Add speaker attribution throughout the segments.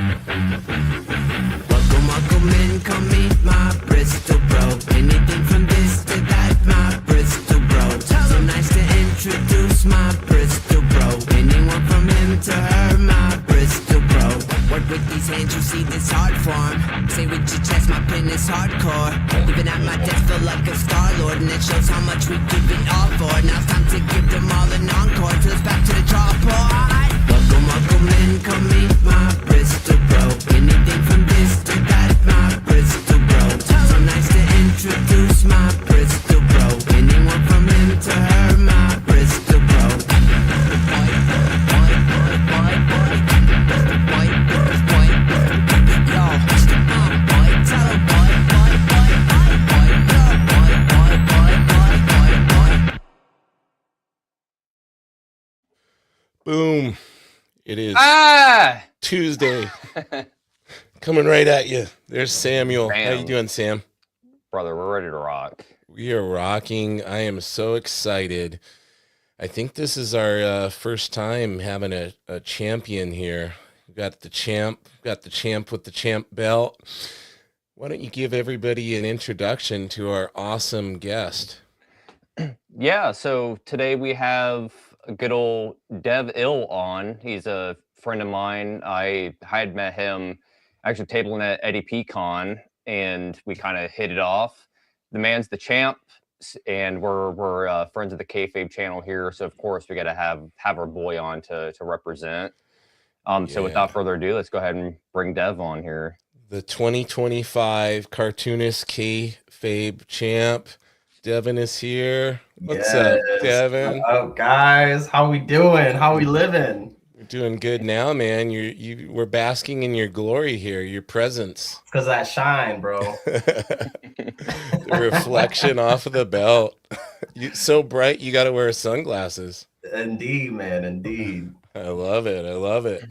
Speaker 1: Welcome, welcome in, come meet my Bristol bro. Anything from this to that, my Bristol bro. So nice to introduce my Bristol bro. Anyone from him to her, my Bristol bro. Work with these hands, you see this hard form. Say with your chest, my pen is hardcore. Even at my desk, feel like a star-lord. And it shows how much we give it all for. Now it's time to give them all an encore. Till it's back to the drawboard. Welcome, welcome in, come meet my Bristol bro. Anything from this to that, my Bristol bro. So nice to introduce my Bristol bro. Anyone from him to her, my Bristol bro.
Speaker 2: Boom. It is
Speaker 3: Ah!
Speaker 2: Tuesday. Coming right at you. There's Samuel. How you
Speaker 3: Bam.
Speaker 2: doing, Sam?
Speaker 3: Brother, we're ready to rock.
Speaker 2: We are rocking. I am so excited. I think this is our first time having a champion here. We got the champ with the champ belt. Why don't you give everybody an introduction to our awesome guest?
Speaker 3: Yeah, so today we have a good old Dev Ill on. He's a friend of mine. I had met him actually tabling at Eddie PCon, and we kind of hit it off. The man's the champ, and we're friends of the Kayfabe channel here. So of course we got to have our boy on to represent. So without further ado, let's go ahead and bring Dev on here.
Speaker 2: The 2025 Cartoonist Kayfabe champ. Devon is here. What's up, Devon?
Speaker 4: What's up, guys? How we doing? How we living?
Speaker 2: We're doing good now, man. We're basking in your glory here, your presence.
Speaker 4: Because I shine, bro.
Speaker 2: The reflection off of the belt. So bright, you got to wear sunglasses.
Speaker 4: Indeed, man. Indeed.
Speaker 2: I love it. I love it.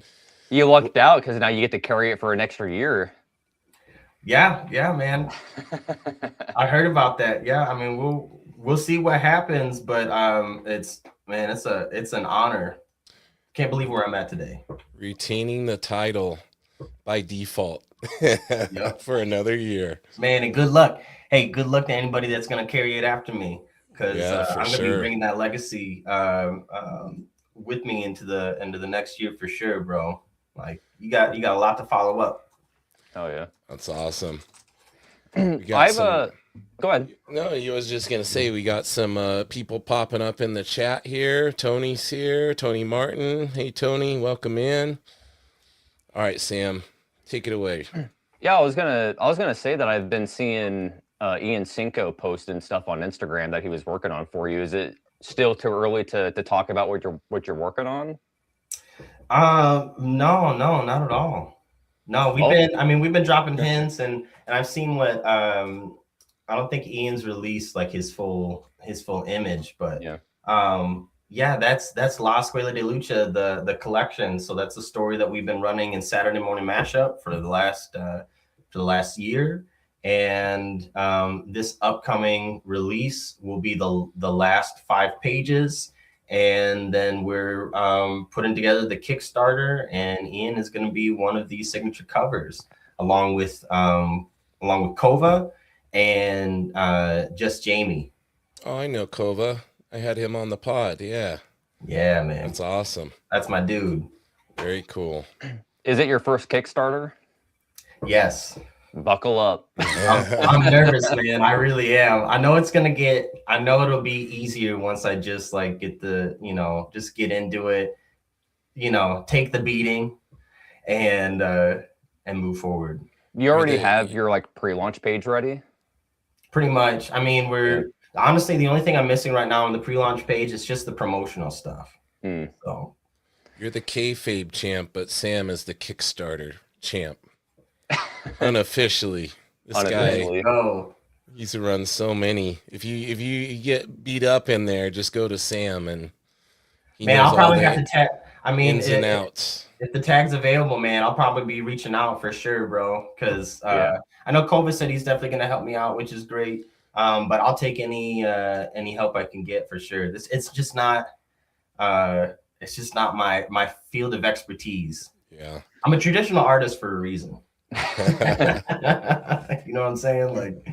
Speaker 3: You lucked out because now you get to carry it for an extra year.
Speaker 4: Yeah, man. I heard about that. Yeah, I mean, we'll see what happens, but it's an honor. Can't believe where I'm at today.
Speaker 2: Retaining the title by default for another year.
Speaker 4: Man, and good luck. Hey, good luck to anybody that's gonna carry it after me, because I'm gonna be bringing that legacy with me into the next year for sure, bro. Like you got a lot to follow up.
Speaker 3: Oh yeah,
Speaker 2: that's awesome.
Speaker 3: Go ahead.
Speaker 2: No, I was just gonna say we got some people popping up in the chat here. Tony's here. Tony Martin. Hey Tony, welcome in. All right, Sam, take it away.
Speaker 3: Yeah, I was gonna say that I've been seeing Ian Cinco posting stuff on Instagram that he was working on for you. Is it still too early to talk about what you're working on?
Speaker 4: No, not at all. No, we've been dropping hints, and I've seen what I don't think Ian's released like his full image, but that's La Escuela de Lucha, the collection. So that's the story that we've been running in Saturday Morning Mashup for the last year, and this upcoming release will be the last 5 pages. And then we're putting together the Kickstarter, and Ian is going to be one of these signature covers, along with Kova and Just Jamie.
Speaker 2: Oh, I know Kova. I had him on the pod. Yeah,
Speaker 4: man,
Speaker 2: that's awesome.
Speaker 4: That's my dude.
Speaker 2: Very cool.
Speaker 3: Is it your first Kickstarter?
Speaker 4: Yes.
Speaker 3: Buckle up.
Speaker 4: I'm nervous, man. I really am. I know it'll be easier once I just like just get into it, take the beating and move forward.
Speaker 3: You already have your like pre-launch page ready?
Speaker 4: Pretty much. I mean, honestly, the only thing I'm missing right now on the pre-launch page is just the promotional stuff. So
Speaker 2: you're the Kayfabe champ, but Sam is the Kickstarter champ. Unofficially, this guy, he's run so many. If you get beat up in there, just go to Sam, and
Speaker 4: I'll probably have to tag. I mean,
Speaker 2: ins and outs.
Speaker 4: If the tag's available, man, I'll probably be reaching out for sure, bro. Because I know Kova said he's definitely gonna help me out, which is great. But I'll take any help I can get for sure. It's just not my field of expertise.
Speaker 2: Yeah.
Speaker 4: I'm a traditional artist for a reason. You know what I'm saying? Like,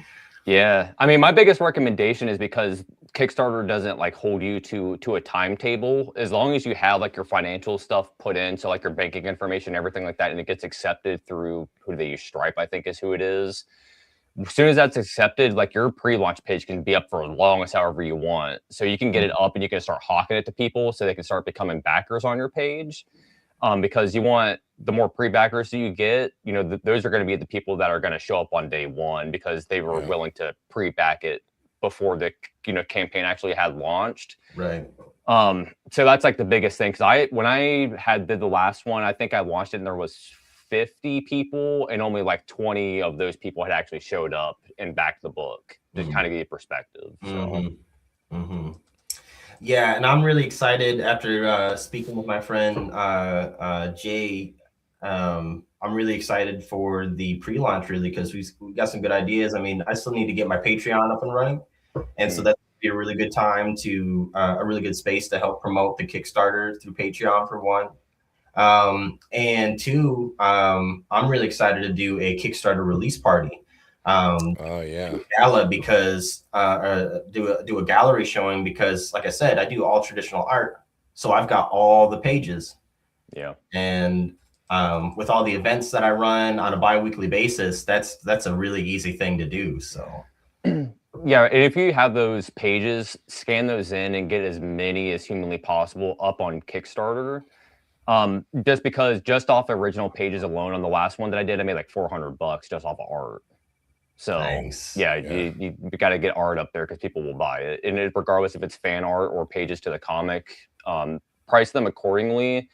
Speaker 3: Yeah, I mean, my biggest recommendation is because Kickstarter doesn't like hold you to a timetable. As long as you have like your financial stuff put in, so like your banking information, everything like that, and it gets accepted through who do they use? Stripe, I think is who it is. As soon as that's accepted, like your pre-launch page can be up for as long as however you want. So you can get it up and you can start hawking it to people so they can start becoming backers on your page. Because you want the more pre-backers you get, you know, those are going to be the people that are going to show up on day one because they were willing to pre-back it before the campaign actually had launched.
Speaker 4: right.
Speaker 3: So that's like the biggest thing. Because when I did the last one, I think I launched it and there was 50 people, and only like 20 of those people had actually showed up and backed the book to kind of give you perspective. So.
Speaker 4: Yeah, and I'm really excited after speaking with my friend Jay. I'm really excited for the pre-launch, really, because we got some good ideas. I mean, I still need to get my Patreon up and running, and so that's be a really good time to a really good space to help promote the Kickstarter through Patreon for one. And two, I'm really excited to do a Kickstarter release party.
Speaker 2: Oh yeah.
Speaker 4: Gala because do a gallery showing because, like I said, I do all traditional art, so I've got all the pages.
Speaker 3: Yeah.
Speaker 4: And with all the events that I run on a bi-weekly basis, that's a really easy thing to do. So.
Speaker 3: Yeah, and if you have those pages, scan those in and get as many as humanly possible up on Kickstarter. Just because just off the original pages alone on the last one that I did, I made like $400 just off of art. So
Speaker 4: Nice.
Speaker 3: yeah, you got to get art up there because people will buy it, and regardless if it's fan art or pages to the comic, price them accordingly.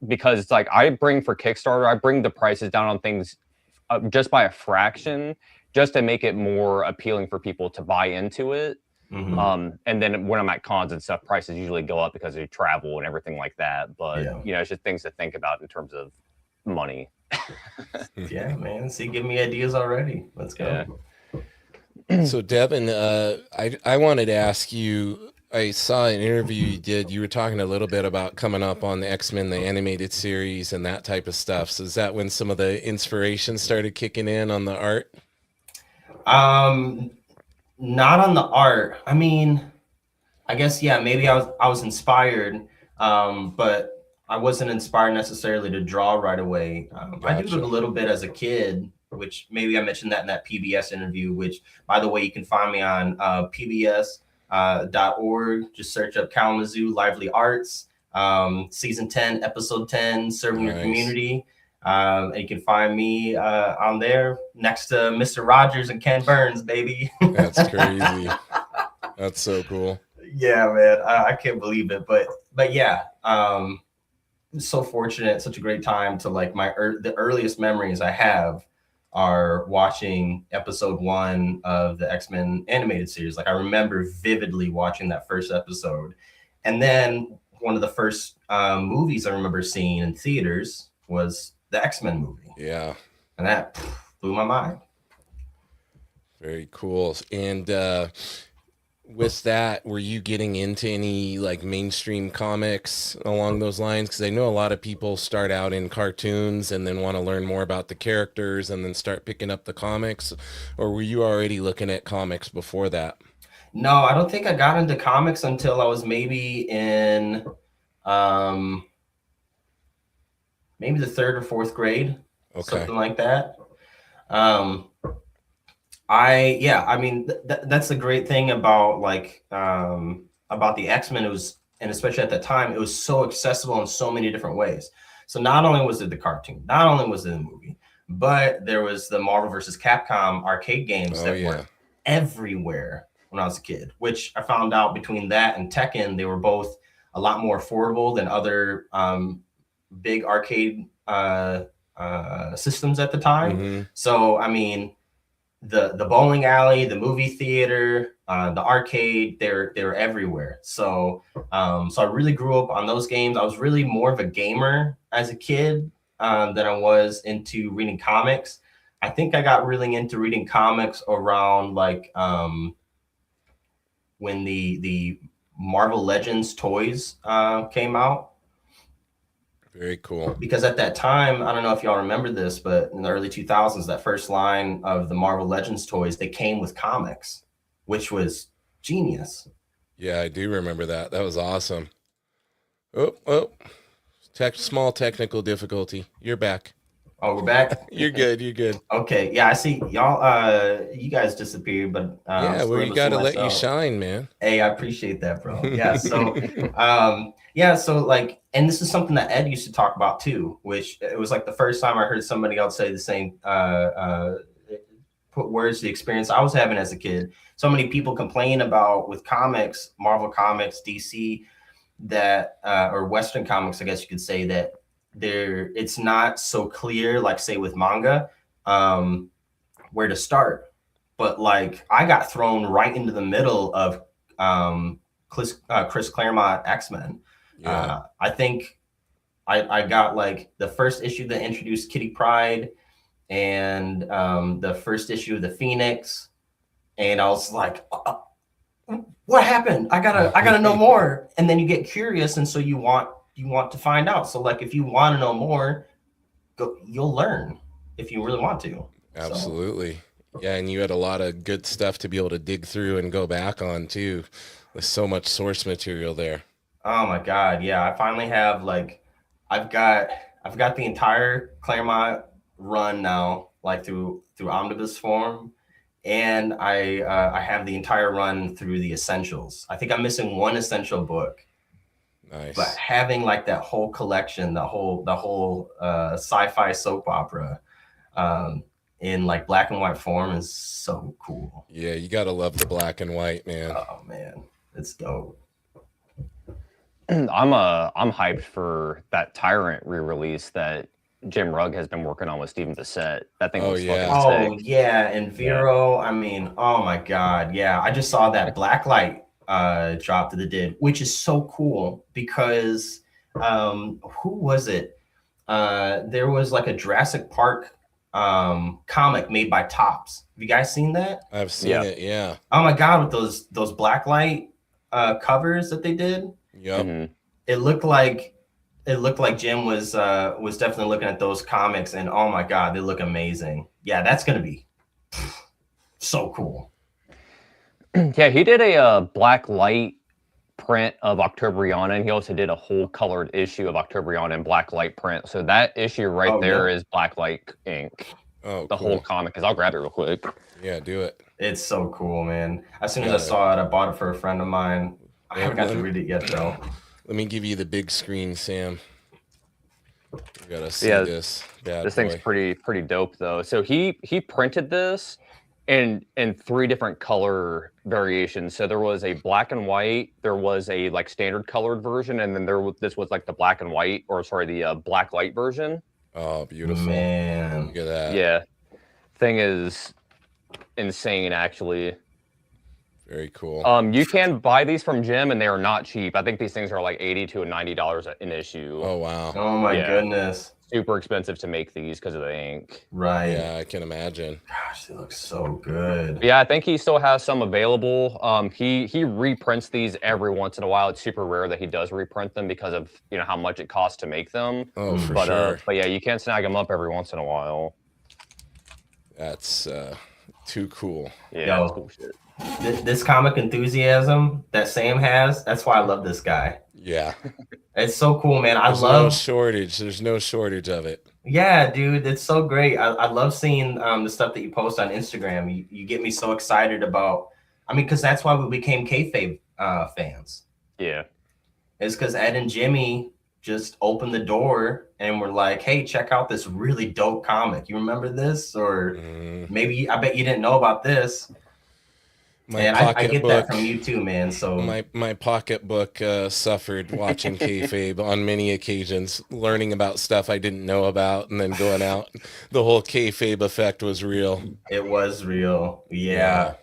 Speaker 3: Because it's like I bring for Kickstarter, I bring the prices down on things just by a fraction, just to make it more appealing for people to buy into it. And then when I'm at cons and stuff, prices usually go up because of travel and everything like that. But it's just things to think about in terms of money.
Speaker 4: Yeah, man. See, give me ideas already. Let's go.
Speaker 3: Yeah.
Speaker 2: So Devon, I wanted to ask you, I saw an interview you did. You were talking a little bit about coming up on the X-Men, the animated series and that type of stuff. So is that when some of the inspiration started kicking in on the art?
Speaker 4: Not on the art. I mean, I guess, yeah, maybe I was inspired, but I wasn't inspired necessarily to draw right away. I did it a little bit as a kid, which maybe I mentioned that in that PBS interview, which, by the way, you can find me on pbs.org. Just search up Kalamazoo Lively Arts, season 10, episode 10, serving your community. And you can find me on there next to Mr. Rogers and Ken Burns, baby.
Speaker 2: That's crazy. That's so cool.
Speaker 4: Yeah, man, I can't believe it, but yeah, so fortunate, such a great time to like the earliest memories I have are watching episode 1 of the X-Men animated series. Like I remember vividly watching that first episode, and then one of the first movies I remember seeing in theaters was the X-Men movie.
Speaker 2: Yeah,
Speaker 4: and that blew my mind.
Speaker 2: Very cool. And with that, were you getting into any like mainstream comics along those lines? Because I know a lot of people start out in cartoons and then want to learn more about the characters and then start picking up the comics. Or were you already looking at comics before that?
Speaker 4: No, I don't think I got into comics until I was maybe in maybe the 3rd or 4th grade, something like that. I mean, that's the great thing about like about the X-Men. It was, and especially at the time, it was so accessible in so many different ways. So not only was it the cartoon, not only was it the movie, but there was the Marvel versus Capcom arcade games that were everywhere when I was a kid, which I found out between that and Tekken, they were both a lot more affordable than other big arcade systems at the time. So, I mean, the bowling alley, the movie theater, the arcade, they're everywhere. So so I really grew up on those games. I was really more of a gamer as a kid than I was into reading comics. I think I got really into reading comics around like when the Marvel Legends toys came out.
Speaker 2: Very cool.
Speaker 4: Because at that time, I don't know if y'all remember this, but in the early 2000s, that first line of the Marvel Legends toys, they came with comics, which was genius.
Speaker 2: Yeah, I do remember that. That was awesome. Oh, small technical difficulty. You're back.
Speaker 4: Oh, we're back.
Speaker 2: You're good. You're good.
Speaker 4: Okay, yeah, I see y'all. You guys disappeared, but
Speaker 2: Yeah, well, you got to let you shine, man.
Speaker 4: Hey, I appreciate that, bro. Yeah, so, so like, and this is something that Ed used to talk about too, which it was like the first time I heard somebody else say the same, put words to the experience I was having as a kid. So many people complain about with comics, Marvel Comics, DC, that or Western comics, I guess you could say, that it's not so clear, like say with manga, where to start. But like I got thrown right into the middle of Chris Claremont X-Men.
Speaker 2: Yeah.
Speaker 4: I think I got like the first issue that introduced Kitty Pryde and the first issue of the Phoenix, and I was like, what happened? I gotta know more. And then you get curious, and so you want to find out. So like if you want to know more, you'll learn if you really want to.
Speaker 2: Absolutely. So. Yeah, and you had a lot of good stuff to be able to dig through and go back on too. There's so much source material there.
Speaker 4: Oh my God, yeah. I finally have like I've got the entire Claremont run now, like through omnibus form. And I have the entire run through the essentials. I think I'm missing one essential book.
Speaker 2: Nice.
Speaker 4: But having like that whole collection, the whole sci-fi soap opera in like black and white form is so cool.
Speaker 2: Yeah, you gotta love the black and white, man.
Speaker 4: Oh man, it's dope.
Speaker 3: I'm hyped for that Tyrant re-release that Jim Rugg has been working on with Stephen Bissett. That thing was fucking sick.
Speaker 4: Yeah, and Vero, I mean, oh my God, yeah. I just saw that Blacklight drop that they did, which is so cool because who was it? There was like a Jurassic Park comic made by Topps. Have you guys seen that?
Speaker 2: I've seen it, yeah.
Speaker 4: Oh my God, with those Blacklight covers that they did.
Speaker 2: Yep.
Speaker 3: Mm-hmm.
Speaker 4: It looked like Jim was definitely looking at those comics, and oh my God, they look amazing. Yeah, that's gonna be so cool.
Speaker 3: Yeah, he did a black light print of Octobriana, and he also did a whole colored issue of Octobriana in black light print. So that issue there is black light ink.
Speaker 2: Oh,
Speaker 3: the whole comic. Because I'll grab it real quick.
Speaker 2: Yeah, do it.
Speaker 4: It's so cool, man. As soon as I saw it, I bought it for a friend of mine. I haven't got to read it yet, though.
Speaker 2: Let me give you the big screen, Sam. You gotta see this.
Speaker 3: This thing's pretty dope, though. So he printed this in 3 different color variations. So there was a black and white, there was a like standard colored version, and then this was like the black and white, or sorry, the black light version.
Speaker 2: Oh, beautiful,
Speaker 4: man!
Speaker 2: Look at that.
Speaker 3: Yeah, thing is insane, actually.
Speaker 2: Very cool.
Speaker 3: You can buy these from Jim, and they are not cheap. I think these things are like $80 to $90 an issue.
Speaker 2: Oh wow.
Speaker 4: Oh my goodness.
Speaker 3: Super expensive to make these because of the ink.
Speaker 4: Right.
Speaker 2: Yeah, I can imagine.
Speaker 4: Gosh, they look so good.
Speaker 3: Yeah, I think he still has some available. He reprints these every once in a while. It's super rare that he does reprint them because of how much it costs to make them.
Speaker 2: Oh, for sure.
Speaker 3: But yeah, you can snag them up every once in a while.
Speaker 2: That's too cool.
Speaker 3: Yeah, that's cool shit.
Speaker 4: This comic enthusiasm that Sam has, that's why I love this guy.
Speaker 2: Yeah.
Speaker 4: It's so cool, man.
Speaker 2: There's no shortage. There's no shortage of it.
Speaker 4: Yeah, dude, it's so great. I love seeing the stuff that you post on Instagram. You get me so excited about, because that's why we became Kayfabe fans.
Speaker 3: Yeah.
Speaker 4: It's because Ed and Jimmy just opened the door and were like, hey, check out this really dope comic. You remember this? Or maybe, I bet you didn't know about this. I get that from you too, man. So
Speaker 2: my pocketbook suffered watching kayfabe on many occasions, learning about stuff I didn't know about, and then going out. The whole kayfabe effect was real.
Speaker 4: It was real, yeah.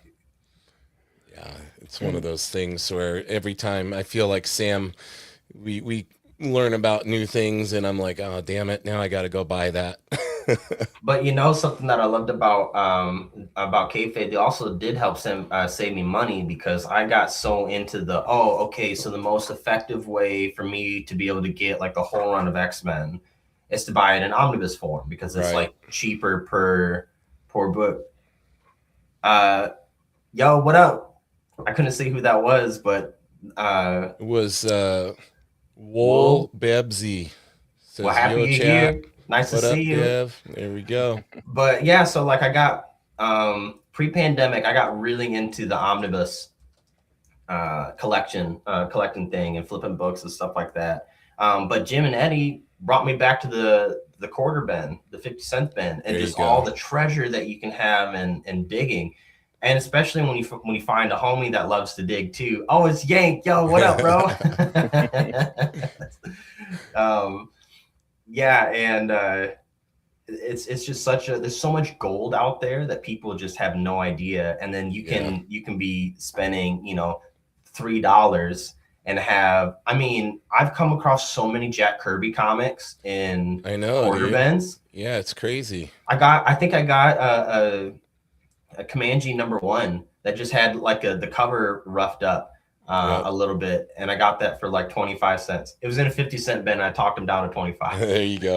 Speaker 2: It's one of those things where every time I feel like Sam, we learn about new things, and I'm like, oh damn it, now I got to go buy that.
Speaker 4: But something that I loved about kayfabe, they also did help save me money, because I got so into so the most effective way for me to be able to get like the whole run of X-Men is to buy it in omnibus form, because it's
Speaker 2: Right.
Speaker 4: like cheaper per book. Yo, what up? I couldn't see who that was, but
Speaker 2: It was
Speaker 4: Wool.
Speaker 2: Wool Bebsy. Says,
Speaker 4: Well, happy
Speaker 2: yo,
Speaker 4: you're
Speaker 2: chat.
Speaker 4: here. Nice
Speaker 2: What
Speaker 4: to
Speaker 2: up,
Speaker 4: see you.
Speaker 2: Dev? There we go.
Speaker 4: But yeah, so like I got pre-pandemic, I got really into the omnibus collecting thing and flipping books and stuff like that. But Jim and Eddie brought me back to the quarter bin, the 50-cent bin, and
Speaker 2: There you
Speaker 4: just
Speaker 2: go.
Speaker 4: all the treasure that you can have in digging. And especially when you find a homie that loves to dig too. Oh, it's Yank. Yo, what up, bro? Yeah, and it's just there's so much gold out there that people just have no idea. And then you can be spending, $3 and I've come across so many Jack Kirby comics in
Speaker 2: I know,
Speaker 4: quarter
Speaker 2: dude.
Speaker 4: bins.
Speaker 2: Yeah, it's crazy.
Speaker 4: I think I got a Comanche #1 that just had like the cover roughed up a little bit, and I got that for like 25 cents. It was in a 50-cent bin. I talked him down to 25.
Speaker 2: There you go.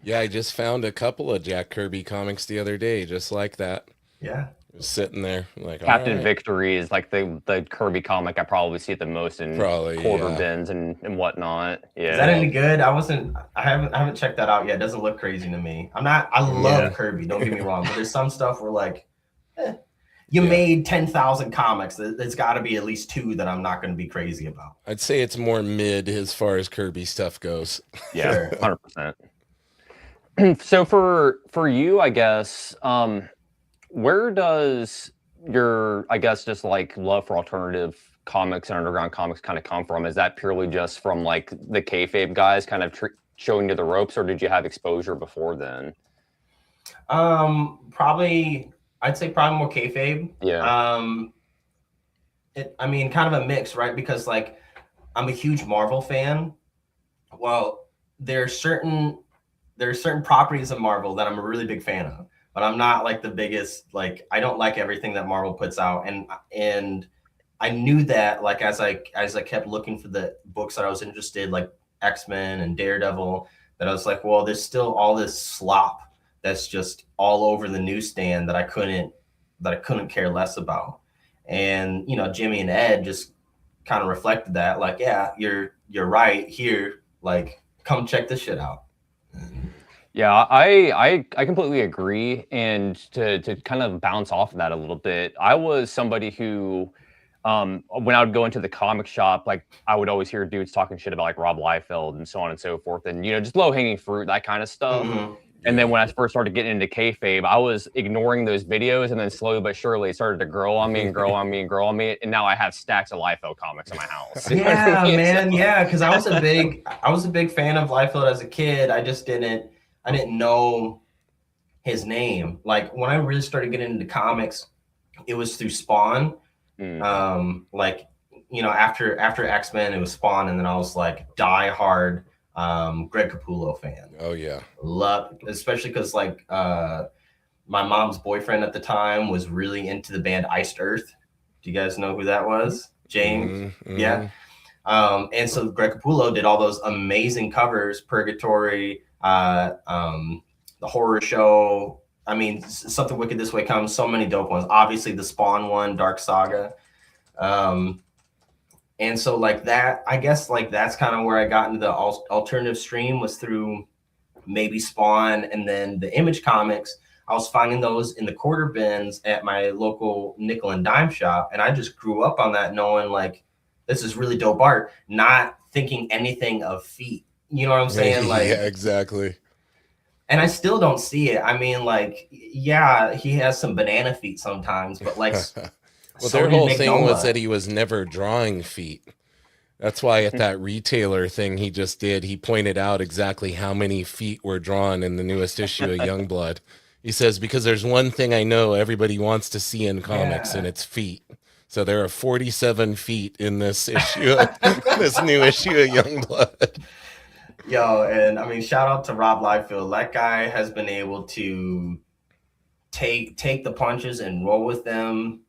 Speaker 2: Yeah, I just found a couple of Jack Kirby comics the other day, just like that.
Speaker 4: Yeah.
Speaker 2: It was sitting there, like
Speaker 3: Captain
Speaker 2: all right.
Speaker 3: Victory is like the Kirby comic I probably see it the most in quarter bins and whatnot. Yeah.
Speaker 4: Is that any good? I haven't checked that out yet. It doesn't look crazy to me. I love Kirby, don't get me wrong, but there's some stuff where like, you made 10,000 comics. There's got to be at least 2 that I'm not going to be crazy about.
Speaker 2: I'd say it's more mid as far as Kirby stuff goes.
Speaker 3: Yeah, 100%. So for you, I guess, where does your, I guess, just like love for alternative comics and underground comics kind of come from? Is that purely just from like the kayfabe guys kind of showing you the ropes, or did you have exposure before then?
Speaker 4: I'd say probably more kayfabe.
Speaker 3: Yeah.
Speaker 4: Kind of a mix, right? Because like I'm a huge Marvel fan. Well, there are certain properties of Marvel that I'm a really big fan of, but I'm not like the biggest, like I don't like everything that Marvel puts out. And I knew that like as I kept looking for the books that I was interested, like X-Men and Daredevil, that I was like, well, there's still all this slop that's just all over the newsstand that I couldn't care less about. And Jimmy and Ed just kind of reflected that, like, yeah, you're right here, like come check this shit out.
Speaker 3: Yeah, I completely agree. And to kind of bounce off of that a little bit, I was somebody who, when I would go into the comic shop, like I would always hear dudes talking shit about like Rob Liefeld and so on and so forth, and just low hanging fruit, that kind of stuff.
Speaker 4: Mm-hmm.
Speaker 3: And then when I first started getting into kayfabe, I was ignoring those videos, and then slowly but surely it started to grow on me and grow on me and grow on me. And now I have stacks of Liefeld comics in my house.
Speaker 4: Yeah, man. Yeah, because I was a big fan of Liefeld as a kid. I didn't know his name. Like when I really started getting into comics, it was through Spawn. Like after X-Men, it was Spawn, and then I was like die-hard Greg Capullo fan.
Speaker 2: Oh yeah,
Speaker 4: love, especially because like my mom's boyfriend at the time was really into the band Iced Earth. Do you guys know who that was? James.
Speaker 2: Mm-hmm.
Speaker 4: Yeah. And so Greg Capullo did all those amazing covers, Purgatory, the Horror Show. Something Wicked This Way Comes. So many dope ones. Obviously the Spawn one, Dark Saga. And so like that, I guess like that's kind of where I got into the alternative stream, was through maybe Spawn, and then the Image comics. I was finding those in the quarter bins at my local nickel and dime shop. And I just grew up on that, knowing like, this is really dope art, not thinking anything of feet. You know what I'm saying? Like,
Speaker 2: yeah, exactly.
Speaker 4: And I still don't see it. Like, yeah, he has some banana feet sometimes, but like,
Speaker 2: well, their whole thing was that he was never drawing feet. That's why at that retailer thing he just did, he pointed out exactly how many feet were drawn in the newest issue of Youngblood. He says, because there's one thing I know everybody wants to see in comics, and it's feet. So there are 47 feet in this issue, this new issue of Youngblood.
Speaker 4: Yo, and I mean, shout out to Rob Liefeld. That guy has been able to take the punches and roll with them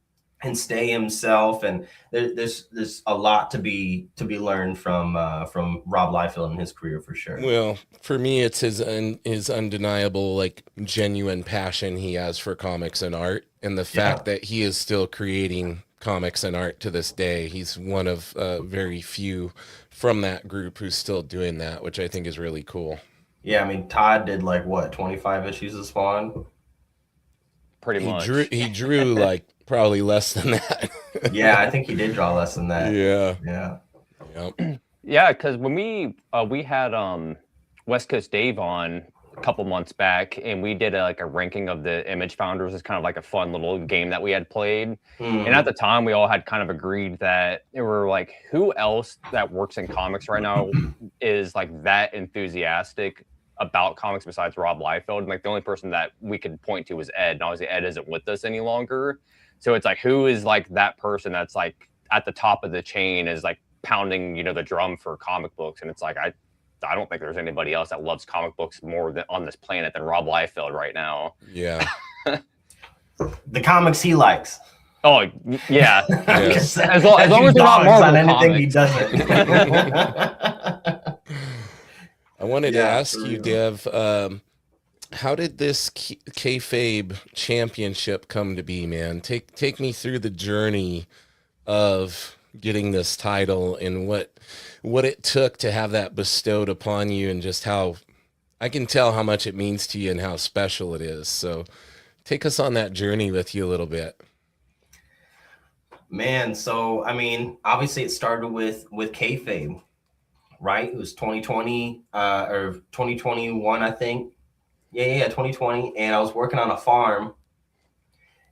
Speaker 4: and stay himself. And there's a lot to be learned from Rob Liefeld in his career for sure.
Speaker 2: Well, for me, it's his undeniable, like, genuine passion he has for comics and art, and the fact that he is still creating comics and art to this day. He's one of very few from that group who's still doing that, which I think is really cool.
Speaker 4: Yeah, I mean, Todd did like what, 25 issues of Spawn?
Speaker 3: Pretty much.
Speaker 2: He drew like probably less than that.
Speaker 4: Yeah, I think he did draw less than that.
Speaker 2: Yeah.
Speaker 3: Yep. Yeah, because when we had West Coast Dave on a couple months back, and we did a ranking of the Image founders. It's kind of like a fun little game that we had played. And at the time, we all had kind of agreed that they were like, who else that works in comics right now is like that enthusiastic about comics besides Rob Liefeld? And like the only person that we could point to was Ed. And obviously Ed isn't with us any longer. So it's like, who is like that person that's like at the top of the chain, is like pounding, the drum for comic books? And it's like, I don't think there's anybody else that loves comic books more than on this planet than Rob Liefeld right now.
Speaker 2: Yeah.
Speaker 4: The comics he likes.
Speaker 3: Oh yeah.
Speaker 2: Yes.
Speaker 3: As long as they're not Marvel
Speaker 4: on anything
Speaker 3: comics.
Speaker 4: he doesn't.
Speaker 2: I wanted to ask
Speaker 4: for
Speaker 2: you,
Speaker 4: real.
Speaker 2: Dev, how did this Kayfabe championship come to be, man? Take me through the journey of getting this title and what it took to have that bestowed upon you, and just how I can tell how much it means to you and how special it is. So take us on that journey with you a little bit.
Speaker 4: Man, so I mean, obviously it started with Kayfabe, right? It was 2020 or 2021, I think. Yeah, 2020. And I was working on a farm,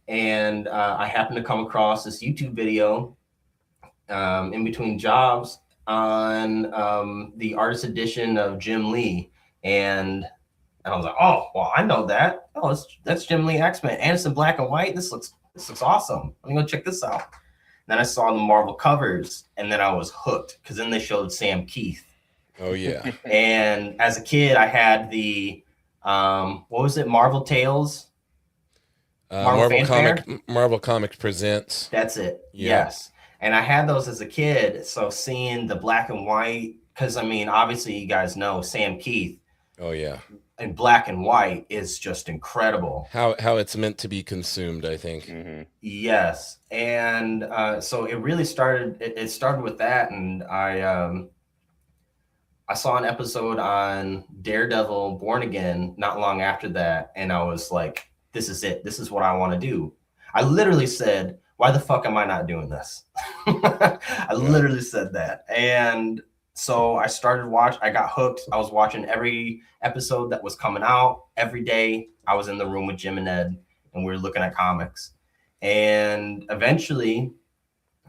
Speaker 4: and I happened to come across this YouTube video in between jobs on the artist edition of Jim Lee. And I was like, oh, well, I know that. Oh, that's Jim Lee X-Men. And it's in black and white. This looks awesome. Let me go check this out. Then I saw the Marvel covers, and then I was hooked, because then they showed Sam Keith.
Speaker 2: Oh yeah.
Speaker 4: And as a kid, I had the what was it, Marvel Tales?
Speaker 2: Marvel Comics Presents.
Speaker 4: That's it.
Speaker 2: Yeah.
Speaker 4: Yes. And I had those as a kid. So seeing the black and white, because I mean, obviously you guys know Sam Keith
Speaker 2: Oh yeah.
Speaker 4: in black and white is just incredible.
Speaker 2: How it's meant to be consumed, I think.
Speaker 3: Mm-hmm.
Speaker 4: Yes. And so it really started, it started with that. And I saw an episode on Daredevil Born Again not long after that. And I was like, this is it. This is what I want to do. I literally said, why the fuck am I not doing this? I literally said that. And so I started I got hooked. I was watching every episode that was coming out every day. I was in the room with Jim and Ed, and we were looking at comics. And eventually,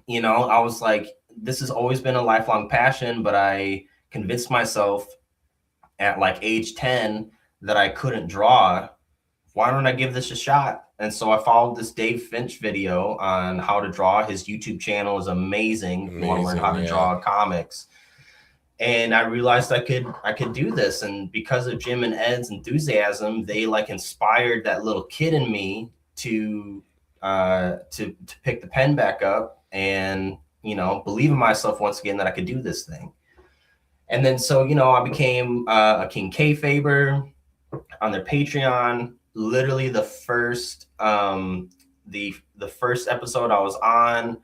Speaker 4: I was like, this has always been a lifelong passion, but I convinced myself at like age 10 that I couldn't draw. Why don't I give this a shot? And so I followed this Dave Finch video on how to draw. His YouTube channel is amazing. If you want to learn how to draw comics. And I realized I could do this. And because of Jim and Ed's enthusiasm, they like inspired that little kid in me to pick the pen back up and, believe in myself once again that I could do this thing. And then so, I became a King Kayfaber on their Patreon. Literally the first the first episode I was on,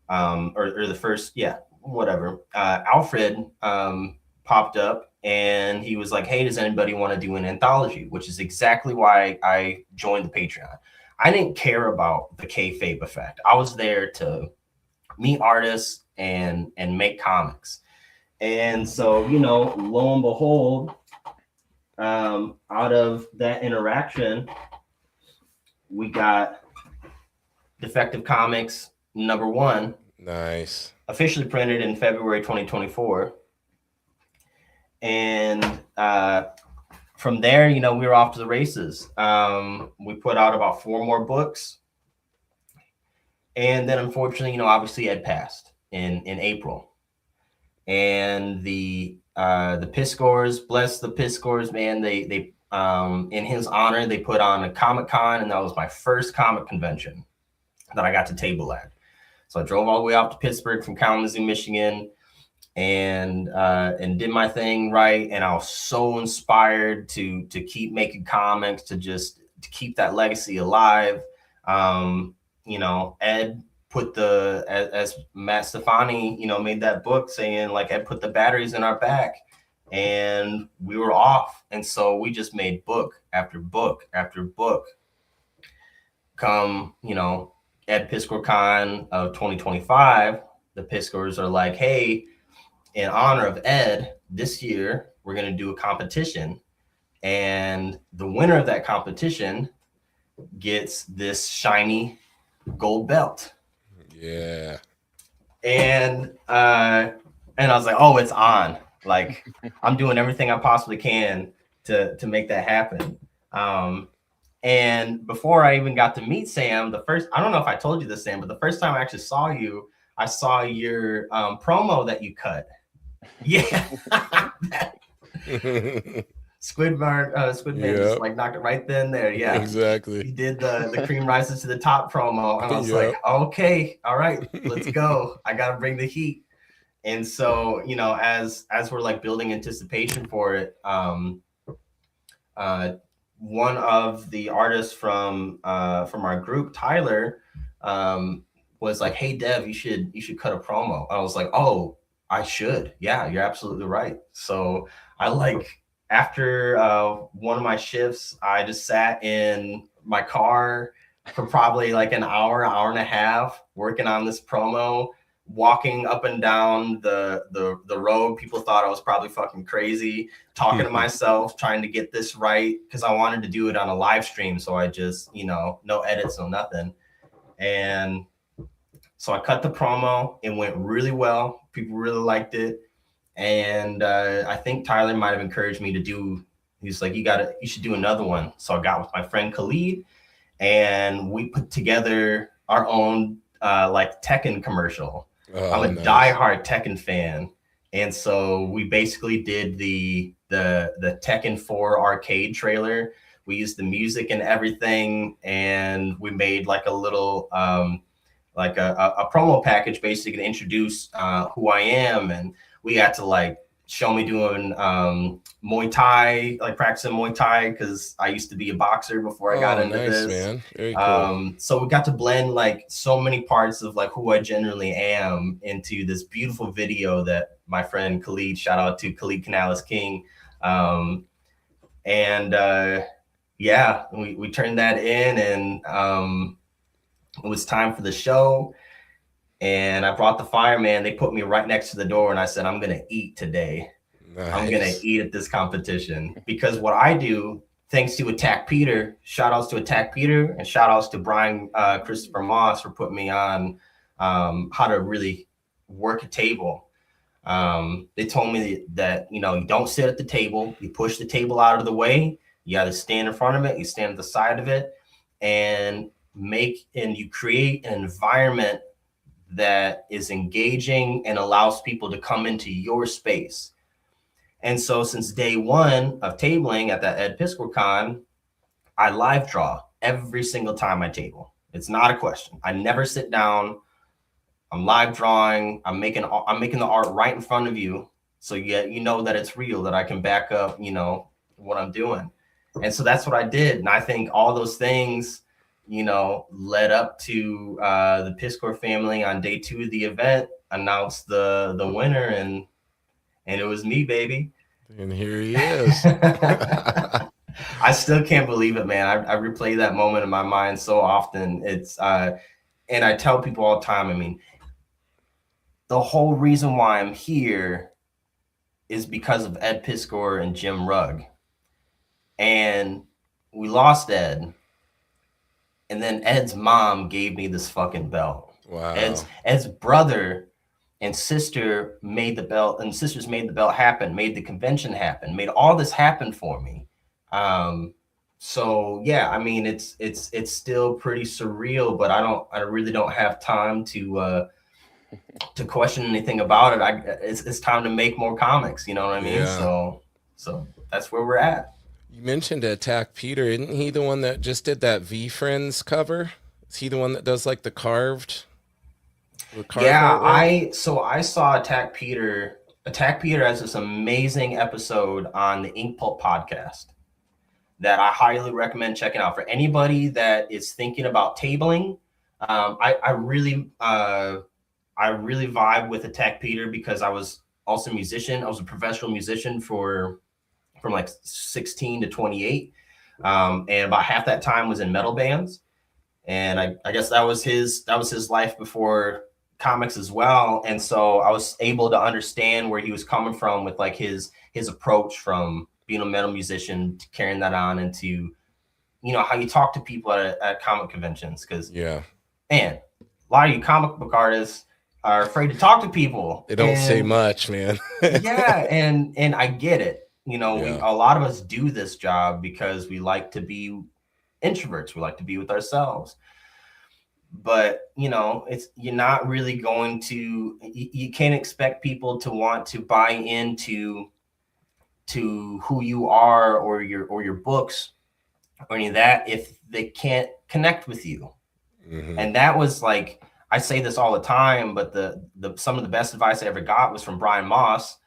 Speaker 4: or the first, whatever, Alfred popped up, and he was like, hey, does anybody want to do an anthology? Which is exactly why I joined the Patreon. I didn't care about the Kayfabe effect. I was there to meet artists and make comics. And so, lo and behold, out of that interaction, we got Defective Comics #1.
Speaker 2: Nice.
Speaker 4: Officially printed in February 2024. And from there, we were off to the races. We put out about 4 more books. And then unfortunately, obviously Ed passed in April. And the the Piscors, bless the Piscors, man. They in his honor, they put on a Comic-Con, and that was my first comic convention that I got to table at. So I drove all the way out to Pittsburgh from Kalamazoo, Michigan, and did my thing right. And I was so inspired to keep making comics, to keep that legacy alive. You know, Ed put as Matt Stefani, you know, made that book saying like Ed put the batteries in our back, and we were off. And so we just made book after book after book. Come, you know, Ed Piscor Con of 2025, the Piscors are like, hey, in honor of Ed, this year we're going to do a competition, and the winner of that competition gets this shiny gold belt.
Speaker 2: Yeah.
Speaker 4: And I was like, oh, it's on. Like, I'm doing everything I possibly can to make that happen. And before I even got to meet Sam, I don't know if I told you this, Sam, but the first time I actually saw you, I saw your promo that you cut. Yeah. Squidman just like knocked it right then there. Yeah,
Speaker 2: exactly.
Speaker 4: He did the cream rises to the top promo, and I was like, okay, all right, let's go. I gotta bring the heat. And so, you know, as we're like building anticipation for it, one of the artists from our group, Tyler, was like, hey Dev, you should cut a promo. I was like, oh, I should. Yeah, you're absolutely right. So I like, after one of my shifts, I just sat in my car for probably like an hour and a half working on this promo, walking up and down the road. People thought I was probably fucking crazy, talking to myself, trying to get this right, because I wanted to do it on a live stream. So I just, you know, no edits, no nothing. And so I cut the promo. It went really well. People really liked it. And I think Tyler might have encouraged me to do, he's like, you should do another one. So I got with my friend Khalid, and we put together our own like Tekken commercial. I'm a diehard Tekken fan. And so we basically did the Tekken 4 arcade trailer. We used the music and everything, and we made like a little like a promo package basically to introduce who I am. And we got to like show me doing Muay Thai, like practicing Muay Thai, because I used to be a boxer before I got into this. Man. Very cool. So we got to blend like so many parts of like who I genuinely am into this beautiful video that my friend Khalid, shout out to Khalid Canales King. Yeah, we turned that in, and it was time for the show. And I brought the fireman. They put me right next to the door, and I said, I'm going to eat today. Nice. I'm going to eat at this competition, because what I do, thanks to Attack Peter, shout outs to Attack Peter, and shout outs to Brian Christopher Moss for putting me on how to really work a table. They told me that, you know, you don't sit at the table, you push the table out of the way, you got to stand in front of it, you stand at the side of it, and you create an environment that is engaging and allows people to come into your space. And so since day one of tabling at that Ed Piscor Con, I live draw every single time I table. It's not a question. I never sit down. I'm live drawing. I'm making the art right in front of you, so you know that it's real, that I can back up, you know, what I'm doing. And so that's what I did. And I think all those things, you know, led up to the Piscor family on day 2 of the event announced the winner, and it was me, baby.
Speaker 2: And here he is.
Speaker 4: I still can't believe it, man. I replay that moment in my mind so often. It's and I tell people all the time, I mean, the whole reason why I'm here is because of Ed Piscor and Jim Rugg. And we lost Ed. And then Ed's mom gave me this fucking belt.
Speaker 2: Wow.
Speaker 4: Ed's brother and sister made the belt, and sisters made the belt happen, made the convention happen, made all this happen for me. So yeah, I mean, it's still pretty surreal, but I really don't have time to to question anything about it. It's time to make more comics. You know what I mean?
Speaker 2: Yeah.
Speaker 4: So that's where we're at.
Speaker 2: You mentioned Attack Peter. Isn't he the one that just did that V Friends cover? Is he the one that does like the carved?
Speaker 4: Yeah,
Speaker 2: artwork?
Speaker 4: I saw Attack Peter. Attack Peter has this amazing episode on the Ink Pulp podcast that I highly recommend checking out for anybody that is thinking about tabling. I really vibe with Attack Peter because I was also a musician. I was a professional musician from like 16 to 28. And about half that time was in metal bands. And I guess that was his life before comics as well. And so I was able to understand where he was coming from with like his approach from being a metal musician to carrying that on into, you know, how you talk to people at comic conventions. Because man, a lot of you comic book artists are afraid to talk to people.
Speaker 2: They don't say much, man.
Speaker 4: Yeah, and I get it. You know, a lot of us do this job because we like to be introverts. We like to be with ourselves. But, you know, you're not really going to, you can't expect people to want to buy into who you are or your books or any of that if they can't connect with you. Mm-hmm. And that was like, I say this all the time, but some of the best advice I ever got was from Brian Moss,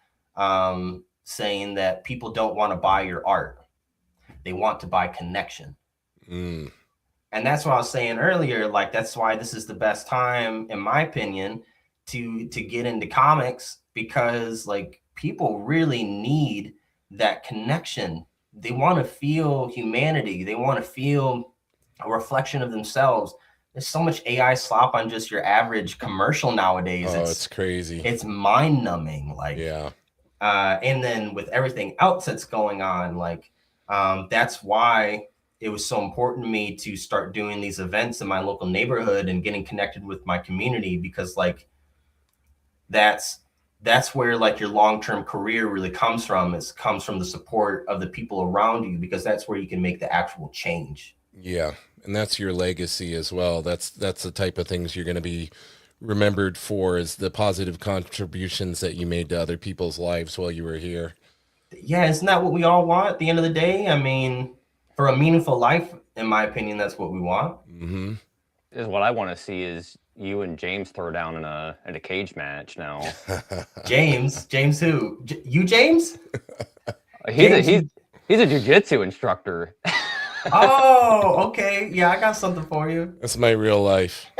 Speaker 4: saying that people don't want to buy your art. They want to buy connection. Mm. And that's what I was saying earlier. Like, that's why this is the best time, in my opinion, to get into comics, because like people really need that connection. They want to feel humanity. They want to feel a reflection of themselves. There's so much AI slop on just your average commercial nowadays.
Speaker 2: Oh, it's crazy.
Speaker 4: It's mind numbing. Like,
Speaker 2: yeah.
Speaker 4: And then with everything else that's going on, like, that's why it was so important to me to start doing these events in my local neighborhood and getting connected with my community, because like that's where like your long-term career really comes from. It comes from the support of the people around you, because that's where you can make the actual change.
Speaker 2: Yeah. And that's your legacy as well. That's the type of things you're going to be remembered for, is the positive contributions that you made to other people's lives while you were here.
Speaker 4: Yeah. Isn't that what we all want at the end of the day? I mean, for a meaningful life, in my opinion, that's what we want.
Speaker 2: Mm-hmm.
Speaker 3: Is what I want to see is you and James throw down in a cage match now.
Speaker 4: James who? You James?
Speaker 3: He's a jiu-jitsu instructor.
Speaker 4: Oh, okay. Yeah, I got something for you.
Speaker 2: That's my real life.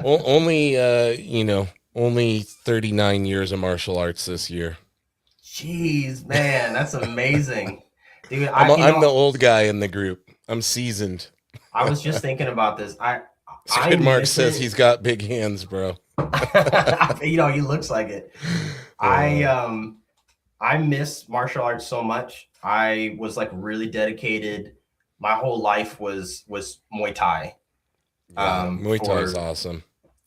Speaker 2: Only 39 years of martial arts this year.
Speaker 4: Jeez, man, that's amazing. Dude,
Speaker 2: I'm the old guy in the group. I'm seasoned.
Speaker 4: I was just thinking about this.
Speaker 2: Skid Mark says he's got big hands, bro.
Speaker 4: You know, he looks like it. I miss martial arts so much. I was like really dedicated. My whole life was Muay Thai.
Speaker 2: Muay Thai is awesome.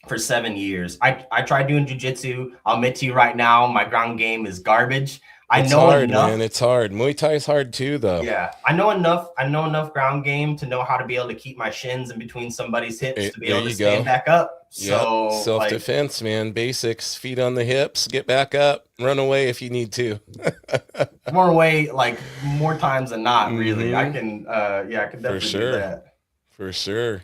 Speaker 4: For 7 years. I tried doing jiu-jitsu. I'll admit to you right now, my ground game is garbage.
Speaker 2: It's hard, man. It's hard. Muay Thai is hard too, though.
Speaker 4: Yeah, I know enough ground game to know how to be able to keep my shins in between somebody's hips to be able to stand back up. So
Speaker 2: self-defense, man. Basics: feet on the hips, get back up, run away if you need to.
Speaker 4: Run away like more times than not. Really, I can. I can definitely do that.
Speaker 2: For sure.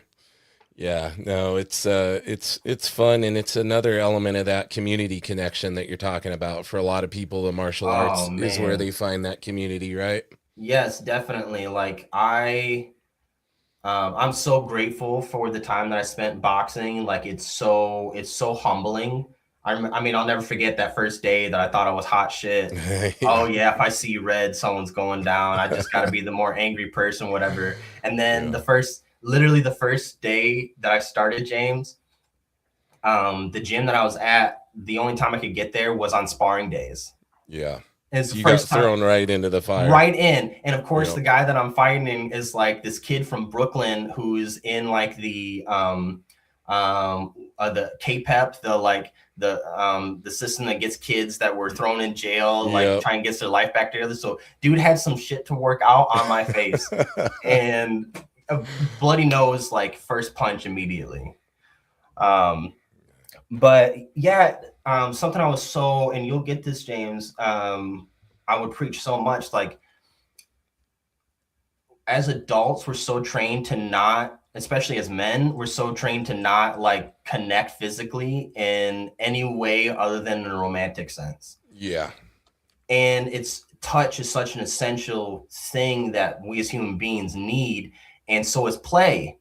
Speaker 2: Yeah, no, it's fun, and it's another element of that community connection that you're talking about. For a lot of people, the martial arts is where they find that community, right?
Speaker 4: Yes, definitely. Like I'm so grateful for the time that I spent boxing. Like it's so humbling. I mean, I'll never forget that first day that I thought I was hot shit. Yeah. Oh yeah, if I see red, someone's going down. I just got to be the more angry person, whatever. And then literally the first day that I started, James, the gym that I was at, the only time I could get there was on sparring days.
Speaker 2: Yeah.
Speaker 4: It's
Speaker 2: you got thrown right into the fire.
Speaker 4: Right in. And of course, the guy that I'm fighting is like this kid from Brooklyn who's in like the K-PEP, the system that gets kids that were thrown in jail, like try and get their life back together. So dude had some shit to work out on my face. And a bloody nose, like first punch immediately. But yeah, something I was so, and you'll get this, James. I would preach so much, like as adults, we're so trained to not, especially as men, we're so trained to not like connect physically in any way other than in a romantic sense.
Speaker 2: Yeah.
Speaker 4: And touch is such an essential thing that we as human beings need, and so is play.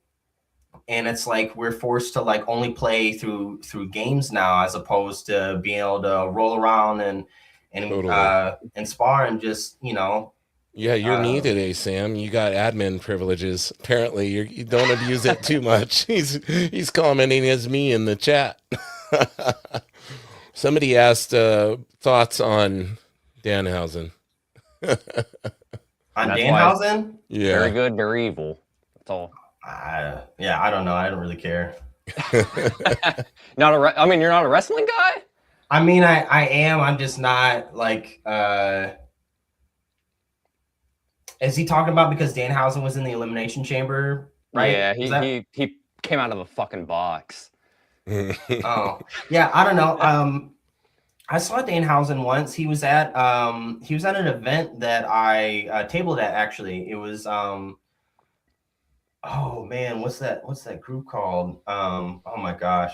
Speaker 4: And it's like we're forced to like only play through games now, as opposed to being able to roll around
Speaker 2: Totally.
Speaker 4: and spar and just, you know.
Speaker 2: Yeah, you're needed, Sam. You got admin privileges. Apparently, you don't abuse it too much. He's commenting as me in the chat. Somebody asked thoughts on Danhausen.
Speaker 4: On
Speaker 3: That's
Speaker 4: Danhausen?
Speaker 2: Yeah.
Speaker 3: Very good, very evil. That's all.
Speaker 4: Yeah, I don't know. I don't really care.
Speaker 3: I mean, you're not a wrestling guy?
Speaker 4: I mean, I am. I'm just not like. Is he talking about because Danhausen was in the Elimination Chamber? Right?
Speaker 3: Yeah, he came out of a fucking box.
Speaker 4: Oh, yeah. I don't know. I saw Danhausen once. He was at an event that I tabled at. Actually, it was oh man, what's that group called? Oh my gosh.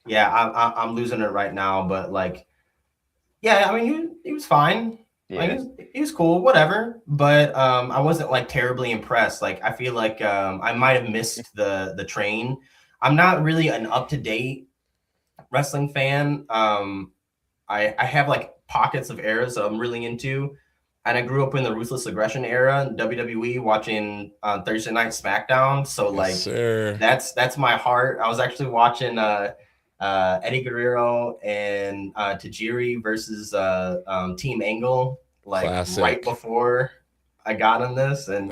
Speaker 4: Yeah, I'm losing it right now, but like, yeah, I mean, he was fine.
Speaker 3: Yeah.
Speaker 4: Like, he was cool, whatever. But I wasn't like terribly impressed. Like, I feel like I might have missed the train. I'm not really an up-to-date wrestling fan. I have like pockets of eras that I'm really into. And I grew up in the Ruthless Aggression era, WWE, watching Thursday Night SmackDown. So like, that's my heart. I was actually watching Eddie Guerrero and Tajiri versus Team Angle, like
Speaker 2: Classic.
Speaker 4: right before I got on this, and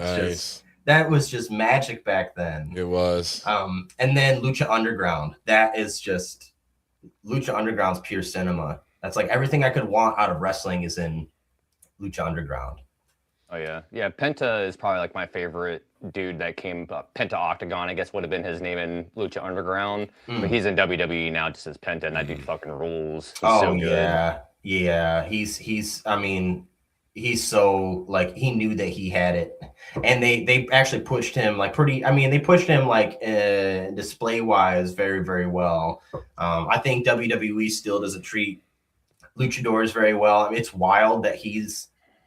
Speaker 4: that was just magic back then.
Speaker 2: It was.
Speaker 4: And then Lucha Underground. That is just Lucha Underground's pure cinema. That's like everything I could want out of wrestling is in Lucha Underground.
Speaker 3: Oh yeah, yeah. Penta is probably like my favorite dude that came up. Penta Octagon, I guess, would have been his name in Lucha Underground, but he's in WWE now, just as Penta, and that dude fucking rules. He's so good.
Speaker 4: Yeah. He's. I mean, he's so like he knew that he had it, and they actually pushed him like pretty. I mean, they pushed him like display wise very, very well. I think WWE still doesn't treat luchadors very well. I mean, it's wild that